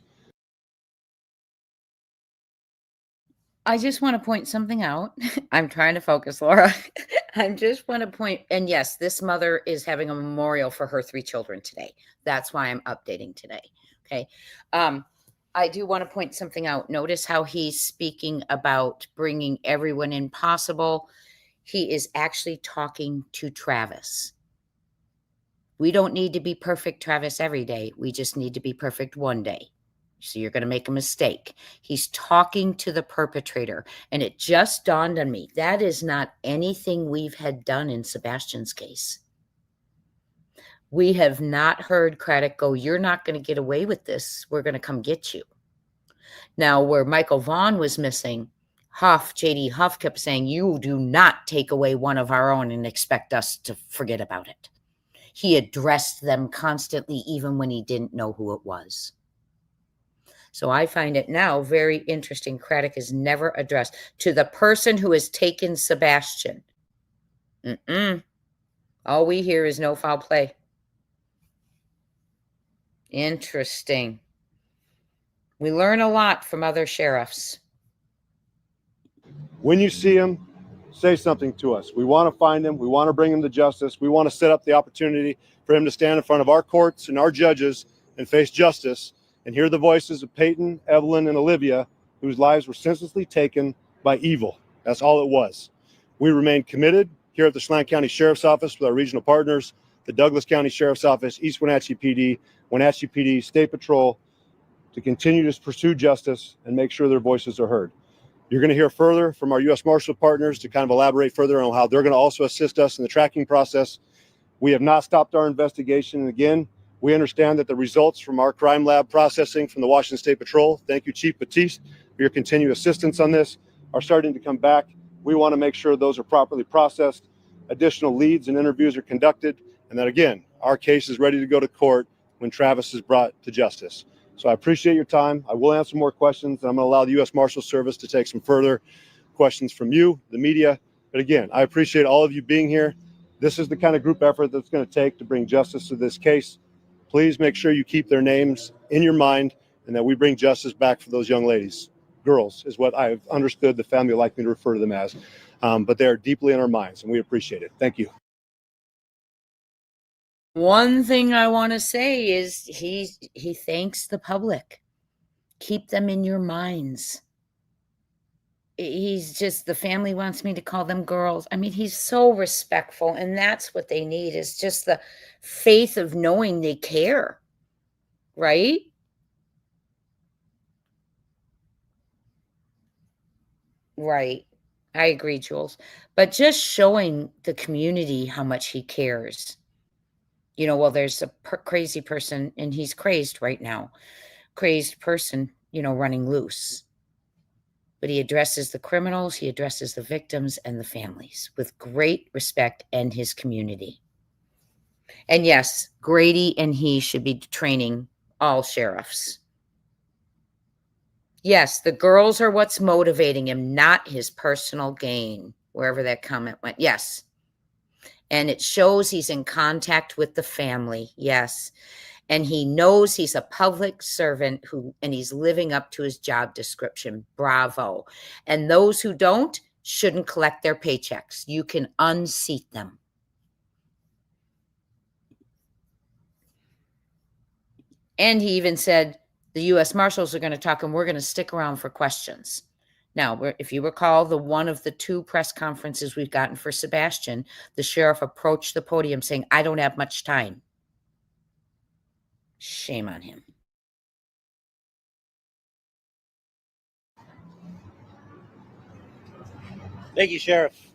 S2: I just want to point something out. I'm trying to focus, Laura. I just want to point, and yes, this mother is having a memorial for her 3 children today. That's why I'm updating today. Okay. I do want to point something out. Notice how he's speaking about bringing everyone in possible. He is actually talking to Travis. We don't need to be perfect, Travis, every day. We just need to be perfect one day. So you're going to make a mistake. He's talking to the perpetrator. And it just dawned on me, that is not anything we've had done in Sebastian's case. We have not heard Craddock go, you're not going to get away with this. We're going to come get you. Now, where Michael Vaughn was missing, J.D. Huff kept saying, you do not take away one of our own and expect us to forget about it. He addressed them constantly, even when he didn't know who it was. So I find it now very interesting. Craddock is never addressed to the person who has taken Sebastian. All we hear is no foul play. Interesting. We learn a lot from other sheriffs.
S5: When you see him, say something to us. We want to find him. We want to bring him to justice. We want to set up the opportunity for him to stand in front of our courts and our judges and face justice and hear the voices of Peyton, Evelyn, and Olivia, whose lives were senselessly taken by evil. That's all it was. We remain committed here at the Chelan County Sheriff's Office with our regional partners, the Douglas County Sheriff's Office, East Wenatchee PD, Wenatchee PD, State Patrol, to continue to pursue justice and make sure their voices are heard. You're going to hear further from our U.S. Marshal partners to kind of elaborate further on how they're going to also assist us in the tracking process. We have not stopped our investigation. And again, we understand that the results from our crime lab processing from the Washington State Patrol, thank you, Chief Batiste, for your continued assistance on this, are starting to come back. We want to make sure those are properly processed, additional leads and interviews are conducted, and that, again, our case is ready to go to court when Travis is brought to justice. So I appreciate your time. I will answer more questions, and I'm going to allow the U.S. Marshal Service to take some further questions from you, the media. But again, I appreciate all of you being here. This is the kind of group effort that's going to take to bring justice to this case. Please make sure you keep their names in your mind and that we bring justice back for those young ladies. Girls is what I've understood the family would like me to refer to them as. But they are deeply in our minds, and we appreciate it. Thank you.
S2: One thing I want to say is he thanks the public. Keep them in your minds. He's just, the family wants me to call them girls. I mean, he's so respectful, and that's what they need, is just the faith of knowing they care, right? Right. I agree, Jules. But just showing the community how much he cares. You know, well, there's a crazy person, and he's crazed right now. Crazed person, running loose. But he addresses the criminals, he addresses the victims and the families with great respect and his community. And yes, Grady and he should be training all sheriffs. Yes, the girls are what's motivating him, not his personal gain, wherever that comment went. Yes. And it shows he's in contact with the family. Yes. And he knows he's a public servant and he's living up to his job description. Bravo. And those who don't shouldn't collect their paychecks. You can unseat them. And he even said the U.S. Marshals are going to talk and we're going to stick around for questions. Now, if you recall, one of the 2 press conferences we've gotten for Sebastian, the sheriff approached the podium saying, I don't have much time. Shame on him.
S6: Thank you, Sheriff.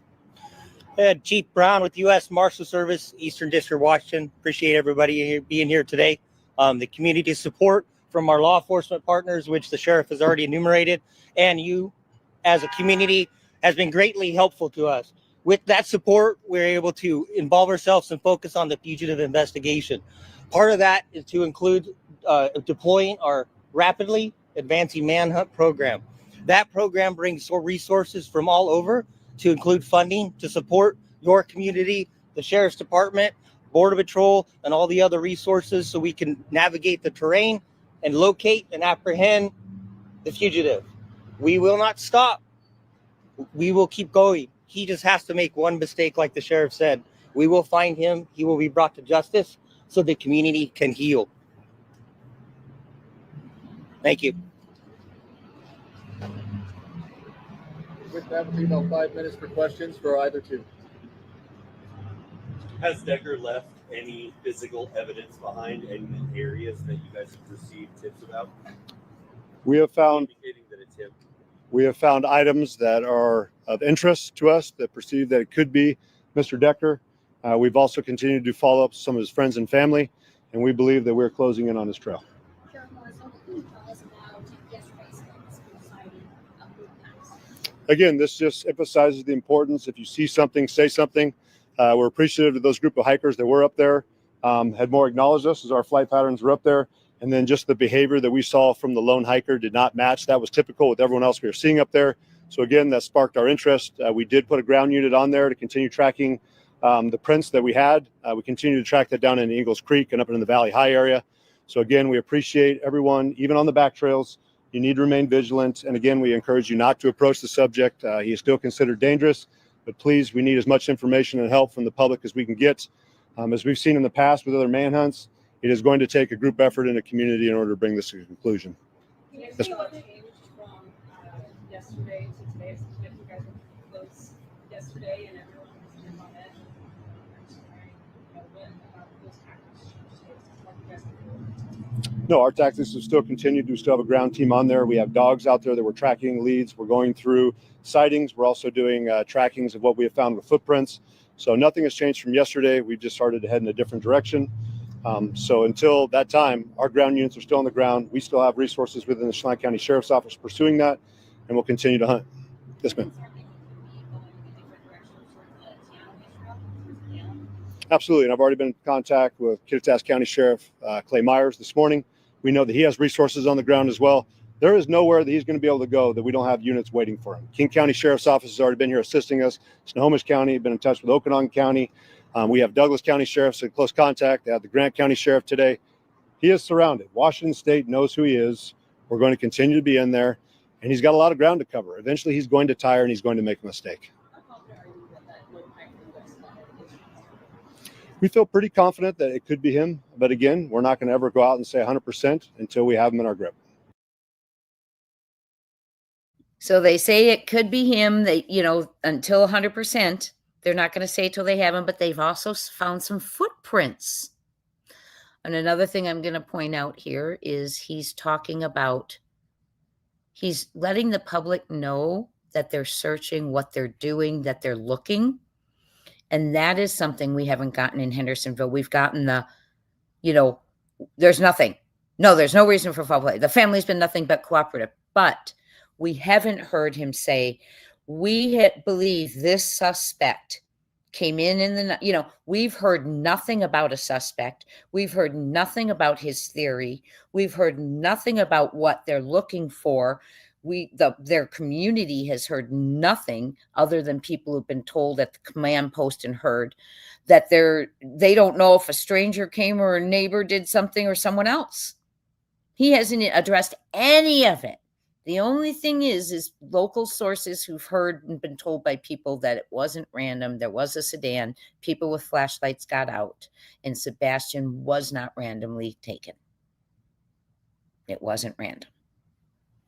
S6: Chief Brown with U.S. Marshal Service, Eastern District, Washington. Appreciate everybody being here today. The community support from our law enforcement partners, which the sheriff has already enumerated, and you as a community has been greatly helpful to us. With that support, we're able to involve ourselves and focus on the fugitive investigation. Part of that is to include deploying our rapidly advancing manhunt program. That program brings resources from all over to include funding to support your community, the Sheriff's Department, Border Patrol, and all the other resources so we can navigate the terrain and locate and apprehend the fugitive. We will not stop. We will keep going. He just has to make one mistake, like the sheriff said. We will find him. He will be brought to justice so the community can heal. Thank you.
S4: With that, we'll take about 5 minutes for questions for either two.
S7: Has Decker left any physical evidence behind in the areas that you guys have received tips about?
S5: We have found
S7: Indicating that it's him.
S5: We have found items that are of interest to us that perceive that it could be Mr. Decker. We've also continued to follow up some of his friends and family, and we believe that we're closing in on his trail. Again, this just emphasizes the importance. If you see something, say something. We're appreciative of those group of hikers that were up there, had more acknowledged us as our flight patterns were up there. And then just the behavior that we saw from the lone hiker did not match. That was typical with everyone else we were seeing up there. So again, that sparked our interest. We did put a ground unit on there to continue tracking the prints that we had. We continue to track that down in Eagles Creek and up in the Valley High area. So again, we appreciate everyone, even on the back trails. You need to remain vigilant. And again, we encourage you not to approach the subject. He is still considered dangerous, but please, we need as much information and help from the public as we can get. As we've seen in the past with other manhunts, it is going to take a group effort in a community in order to bring this to a conclusion.
S8: Can you see what changed from yesterday to today? It seems like you guys were close yesterday and everyone was in on it. What about those tactics changed? What you guys doing?
S5: No, our tactics have still continued. We still have a ground team on there. We have dogs out there that we're tracking leads. We're going through sightings. We're also doing trackings of what we have found with footprints. So nothing has changed from yesterday. We've just started to head in a different direction. So until that time, our ground units are still on the ground. We still have resources within the Chelan County Sheriff's Office pursuing that, and we'll continue to hunt. Yes, ma'am. Absolutely, and I've already been in contact with Kittitas County Sheriff Clay Myers this morning. We know that he has resources on the ground as well. There is nowhere that he's going to be able to go that we don't have units waiting for him. King County Sheriff's Office has already been here assisting us. Snohomish County, been in touch with Okanagan County. We have Douglas County Sheriffs in close contact. They have the Grant County Sheriff today. He is surrounded. Washington State knows who he is. We're going to continue to be in there, and he's got a lot of ground to cover. Eventually, he's going to tire, and he's going to make a mistake. We feel pretty confident that it could be him, but again, we're not going to ever go out and say 100% until we have him in our grip.
S2: So they say it could be him. They, until 100%. They're not going to say till they have him, but they've also found some footprints. And another thing I'm going to point out here is he's letting the public know that they're searching, what they're doing, that they're looking. And that is something we haven't gotten in Hendersonville. We've gotten there's nothing. No, there's no reason for foul play. The family's been nothing but cooperative. But we haven't heard him say, we believe this suspect came in the, we've heard nothing about a suspect. We've heard nothing about his theory. We've heard nothing about what they're looking for. Their community has heard nothing other than people who've been told at the command post and heard that they don't know if a stranger came or a neighbor did something or someone else. He hasn't addressed any of it. The only thing is local sources who've heard and been told by people that it wasn't random. There was a sedan. People with flashlights got out, and Sebastian was not randomly taken. It wasn't random.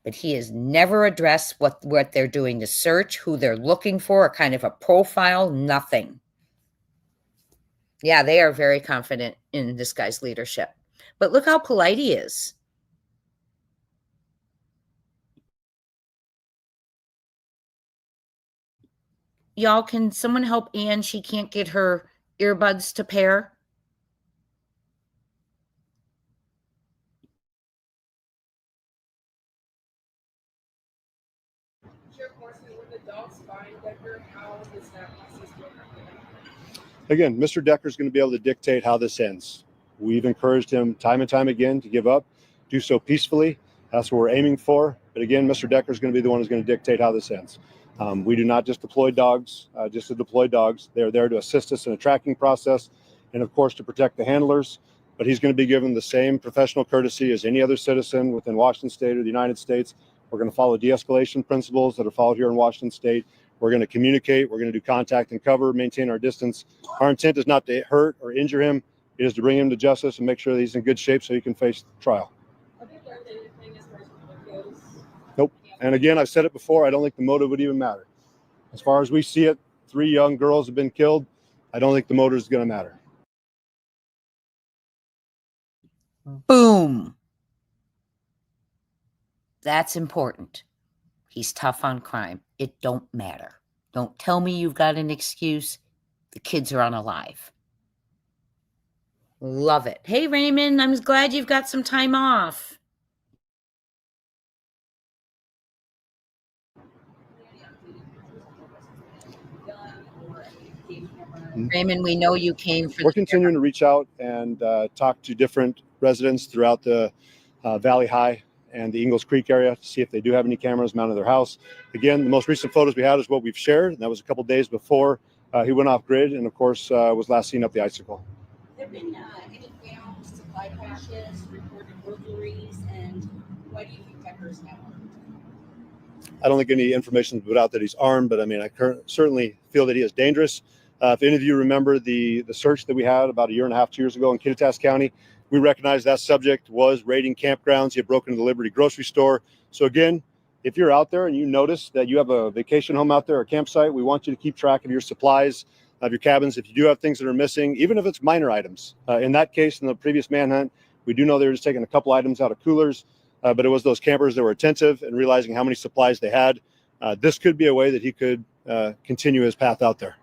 S2: But he has never addressed what they're doing to search, who they're looking for, a kind of a profile, nothing. Yeah, they are very confident in this guy's leadership. But look how polite he is. Y'all, can someone help Ann? She can't get her earbuds to pair.
S8: Sheriff Morrison, when the dogs find Decker, how does that process work?
S5: Again, Mr. Decker is going to be able to dictate how this ends. We've encouraged him time and time again to give up, do so peacefully. That's what we're aiming for. But again, Mr. Decker is going to be the one who's going to dictate how this ends. We do not just deploy dogs, just to deploy dogs. They're there to assist us in a tracking process and, of course, to protect the handlers. But he's going to be given the same professional courtesy as any other citizen within Washington State or the United States. We're going to follow de-escalation principles that are followed here in Washington State. We're going to communicate. We're going to do contact and cover, maintain our distance. Our intent is not to hurt or injure him. It is to bring him to justice and make sure that he's in good shape so he can face trial.
S8: Have you learned anything as far as
S5: And again, I've said it before, I don't think the motive would even matter. As far as we see it, 3 young girls have been killed. I don't think the motive is going to matter.
S2: Boom. That's important. He's tough on crime. It don't matter. Don't tell me you've got an excuse. The kids are unalive. Love it. Hey, Raymond, I'm glad you've got some time off. Raymond, we know you came for
S5: We're continuing to reach out and talk to different residents throughout the Valley High and the Ingalls Creek area to see if they do have any cameras mounted in their house. Again, the most recent photos we had is what we've shared, and that was a couple days before he went off grid, and of course was last seen up the icicle.
S9: Have there been any found supply caches, reported burglaries, and why do you think Decker's now armed?
S5: I don't think any information is put out that he's armed, but I mean, I certainly feel that he is dangerous. If any of you remember the search that we had about 1.5 years, 2 years ago in Kittitas County, we recognized that subject was raiding campgrounds. He had broken into the Liberty grocery store. So again, if you're out there and you notice that you have a vacation home out there or campsite, we want you to keep track of your supplies, of your cabins. If you do have things that are missing, even if it's minor items. In that case, in the previous manhunt, we do know they were just taking a couple items out of coolers, but it was those campers that were attentive and realizing how many supplies they had. This could be a way that he could continue his path out there.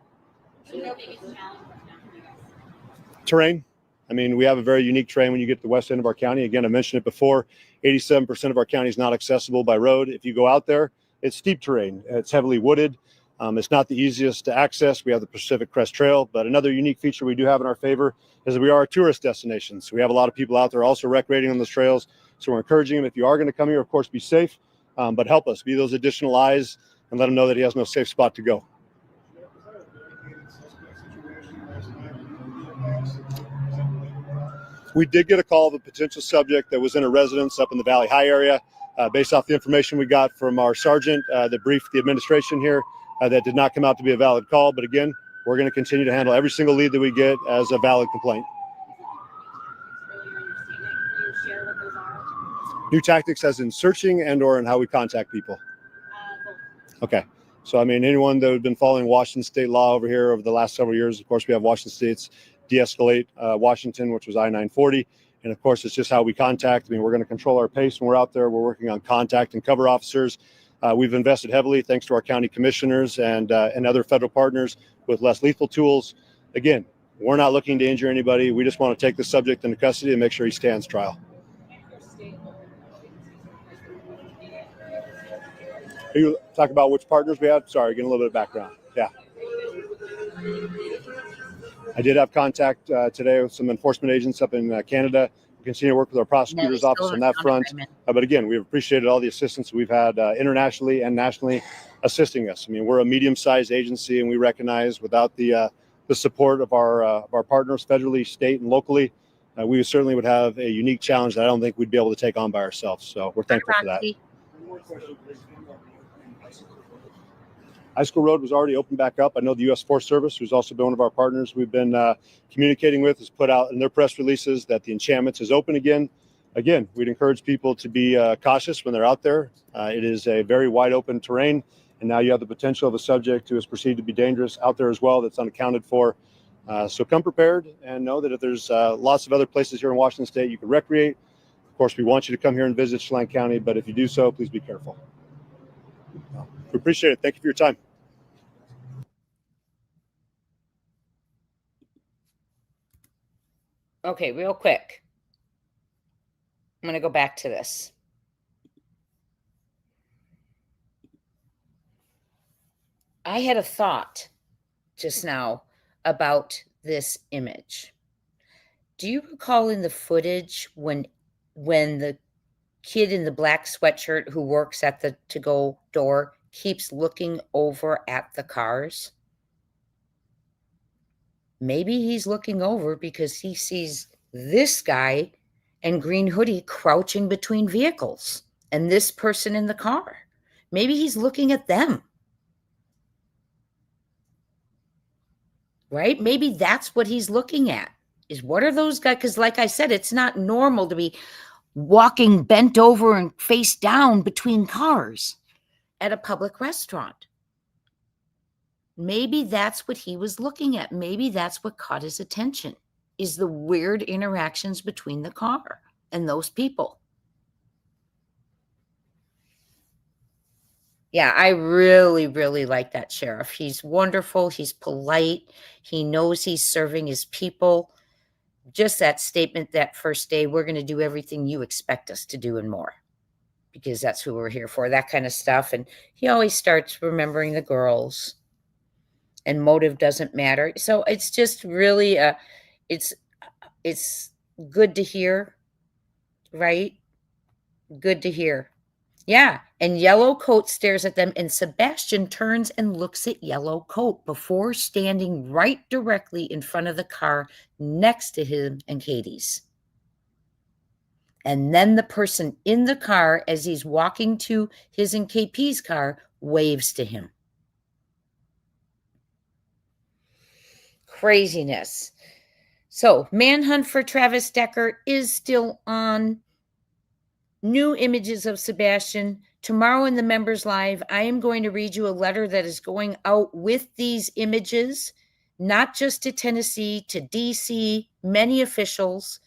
S5: Terrain. I mean, we have a very unique terrain when you get to the west end of our county. Again, I mentioned it before, 87% of our county is not accessible by road. If you go out there, it's steep terrain. It's heavily wooded. It's not the easiest to access. We have the Pacific Crest Trail, but another unique feature we do have in our favor is that we are a tourist destination. So we have a lot of people out there also recreating on those trails. So we're encouraging them, if you are going to come here, of course, be safe, but help us be those additional eyes and let him know that he has no safe spot to go. We did get a call of a potential subject that was in a residence up in the Valley High area. Based off the information we got from our sergeant that briefed the administration here, that did not come out to be a valid call. But again, we're going to continue to handle every single lead that we get as a valid complaint. New tactics as in searching and or in how we contact people. Okay. So, I mean, anyone that has been following Washington state law over here over the last several years, of course, we have Washington state's de-escalate Washington, which was I-940. And of course, it's just how we contact. I mean, we're going to control our pace when we're out there. We're working on contact and cover officers. We've invested heavily, thanks to our county commissioners and other federal partners, with less lethal tools. Again, we're not looking to injure anybody. We just want to take the subject into custody and make sure he stands trial. Are you talking about which partners we had? Sorry, getting a little bit of background. Yeah. I did have contact today with some enforcement agents up in Canada. We continue to work with our prosecutor's office on that front. But again, we've appreciated all the assistance we've had internationally and nationally assisting us. I mean, we're a medium-sized agency, and we recognize without the support of our partners federally, state, and locally, we certainly would have a unique challenge that I don't think we'd be able to take on by ourselves. So we're thankful for that. Icicle Road was already opened back up. I know the U.S. Forest Service, who's also been one of our partners we've been communicating with, has put out in their press releases that the enchantments is open again. Again, we'd encourage people to be cautious when they're out there. It is a very wide open terrain, and now you have the potential of a subject who is perceived to be dangerous out there as well that's unaccounted for. So come prepared and know that if there's lots of other places here in Washington State you can recreate. Of course, we want you to come here and visit Chelan County, but if you do so, please be careful. We appreciate it. Thank you for your time.
S2: Okay, real quick. I'm going to go back to this. I had a thought just now about this image. Do you recall in the footage when the kid in the black sweatshirt who works at the to-go door keeps looking over at the cars? Maybe he's looking over because he sees this guy and green hoodie crouching between vehicles and this person in the car. Maybe he's looking at them. Right? Maybe that's what he's looking at, is what are those guys? Because like I said, it's not normal to be walking bent over and face down between cars.
S1: at a public restaurant. Maybe that's what he was looking at. Maybe that's what caught his attention, is the weird interactions between the car and those people. Yeah, I really, really like that sheriff. He's wonderful. He's polite. He knows he's serving his people. Just that statement that first day, we're going to do everything you expect us to do and more, because that's who we're here for, that kind of stuff. And he always starts remembering the girls, and motive doesn't matter. So it's just really it's good to hear, right? Good to hear. Yeah. And Yellow Coat stares at them, and Sebastian turns and looks at Yellow Coat before standing right directly in front of the car next to him and Katie's. And then the person in the car, as he's walking to his and KP's car, waves to him. Craziness. So, manhunt for Travis Decker is still on. New images of Sebastian. Tomorrow in the Members Live, I am going to read you a letter that is going out with these images, not just to Tennessee, to DC, many officials,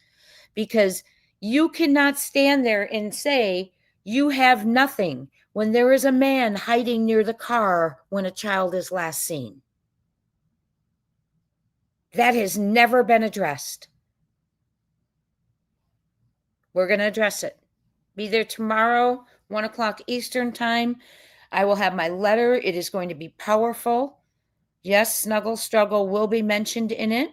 S1: because you cannot stand there and say you have nothing when there is a man hiding near the car when a child is last seen. That has never been addressed. We're going to address it. Be there tomorrow, 1 o'clock Eastern time. I will have my letter. It is going to be powerful. Yes, Snuggle Struggle will be mentioned in it.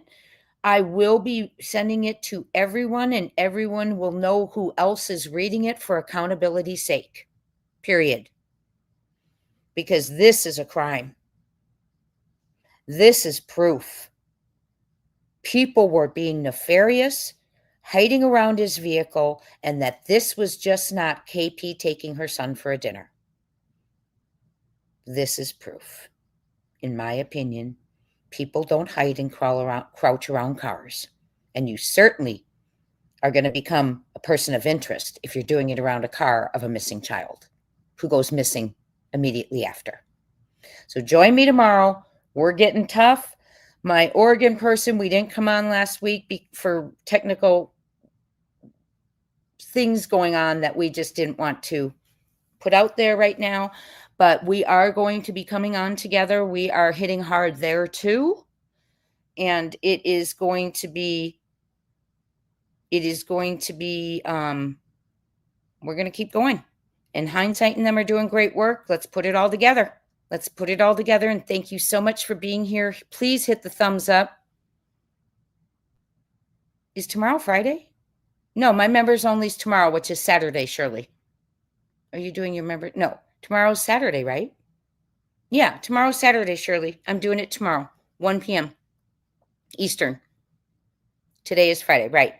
S1: I will be sending it to everyone, and everyone will know who else is reading it for accountability's sake. Period. Because this is a crime. This is proof. People were being nefarious, hiding around his vehicle, and that this was just not KP taking her son for a dinner. This is proof. In my opinion, people don't hide and crouch around cars. And you certainly are going to become a person of interest if you're doing it around a car of a missing child who goes missing immediately after. So join me tomorrow. We're getting tough. My Oregon person, we didn't come on last week for technical things going on that we just didn't want to put out there right now. But we are going to be coming on together. We are hitting hard there too. And it is going to be, we're going to keep going. And Hindsight and them are doing great work. Let's put it all together. Let's put it all together. And thank you so much for being here. Please hit the thumbs up. Is tomorrow Friday? No, my members only is tomorrow, which is Saturday, Shirley. Are you doing your member? No, tomorrow's Saturday, right? Yeah, tomorrow's Saturday, Shirley. I'm doing it tomorrow, 1 p.m. Eastern. Today is Friday, right?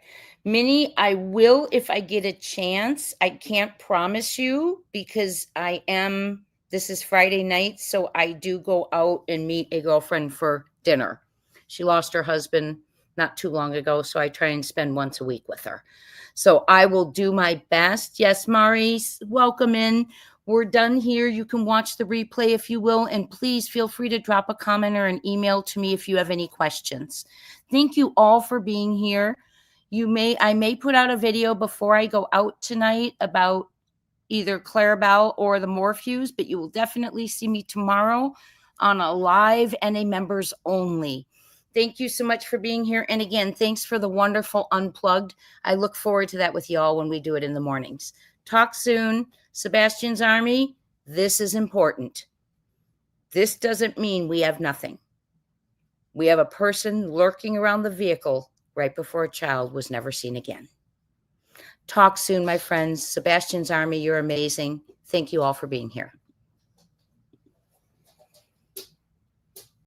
S1: Minnie, I will if I get a chance. I can't promise you because this is Friday night, so I do go out and meet a girlfriend for dinner. She lost her husband not too long ago, so I try and spend once a week with her. So I will do my best. Yes, Mari, welcome in. We're done here. You can watch the replay if you will, and please feel free to drop a comment or an email to me if you have any questions. Thank you all for being here. I may put out a video before I go out tonight about either Clarabelle or the Morphews, but you will definitely see me tomorrow on a live and a members only. Thank you so much for being here. And again, thanks for the wonderful Unplugged. I look forward to that with y'all when we do it in the mornings. Talk soon. Sebastian's Army, this is important. This doesn't mean we have nothing. We have a person lurking around the vehicle right before a child was never seen again. Talk soon, my friends. Sebastian's Army, you're amazing. Thank you all for being here.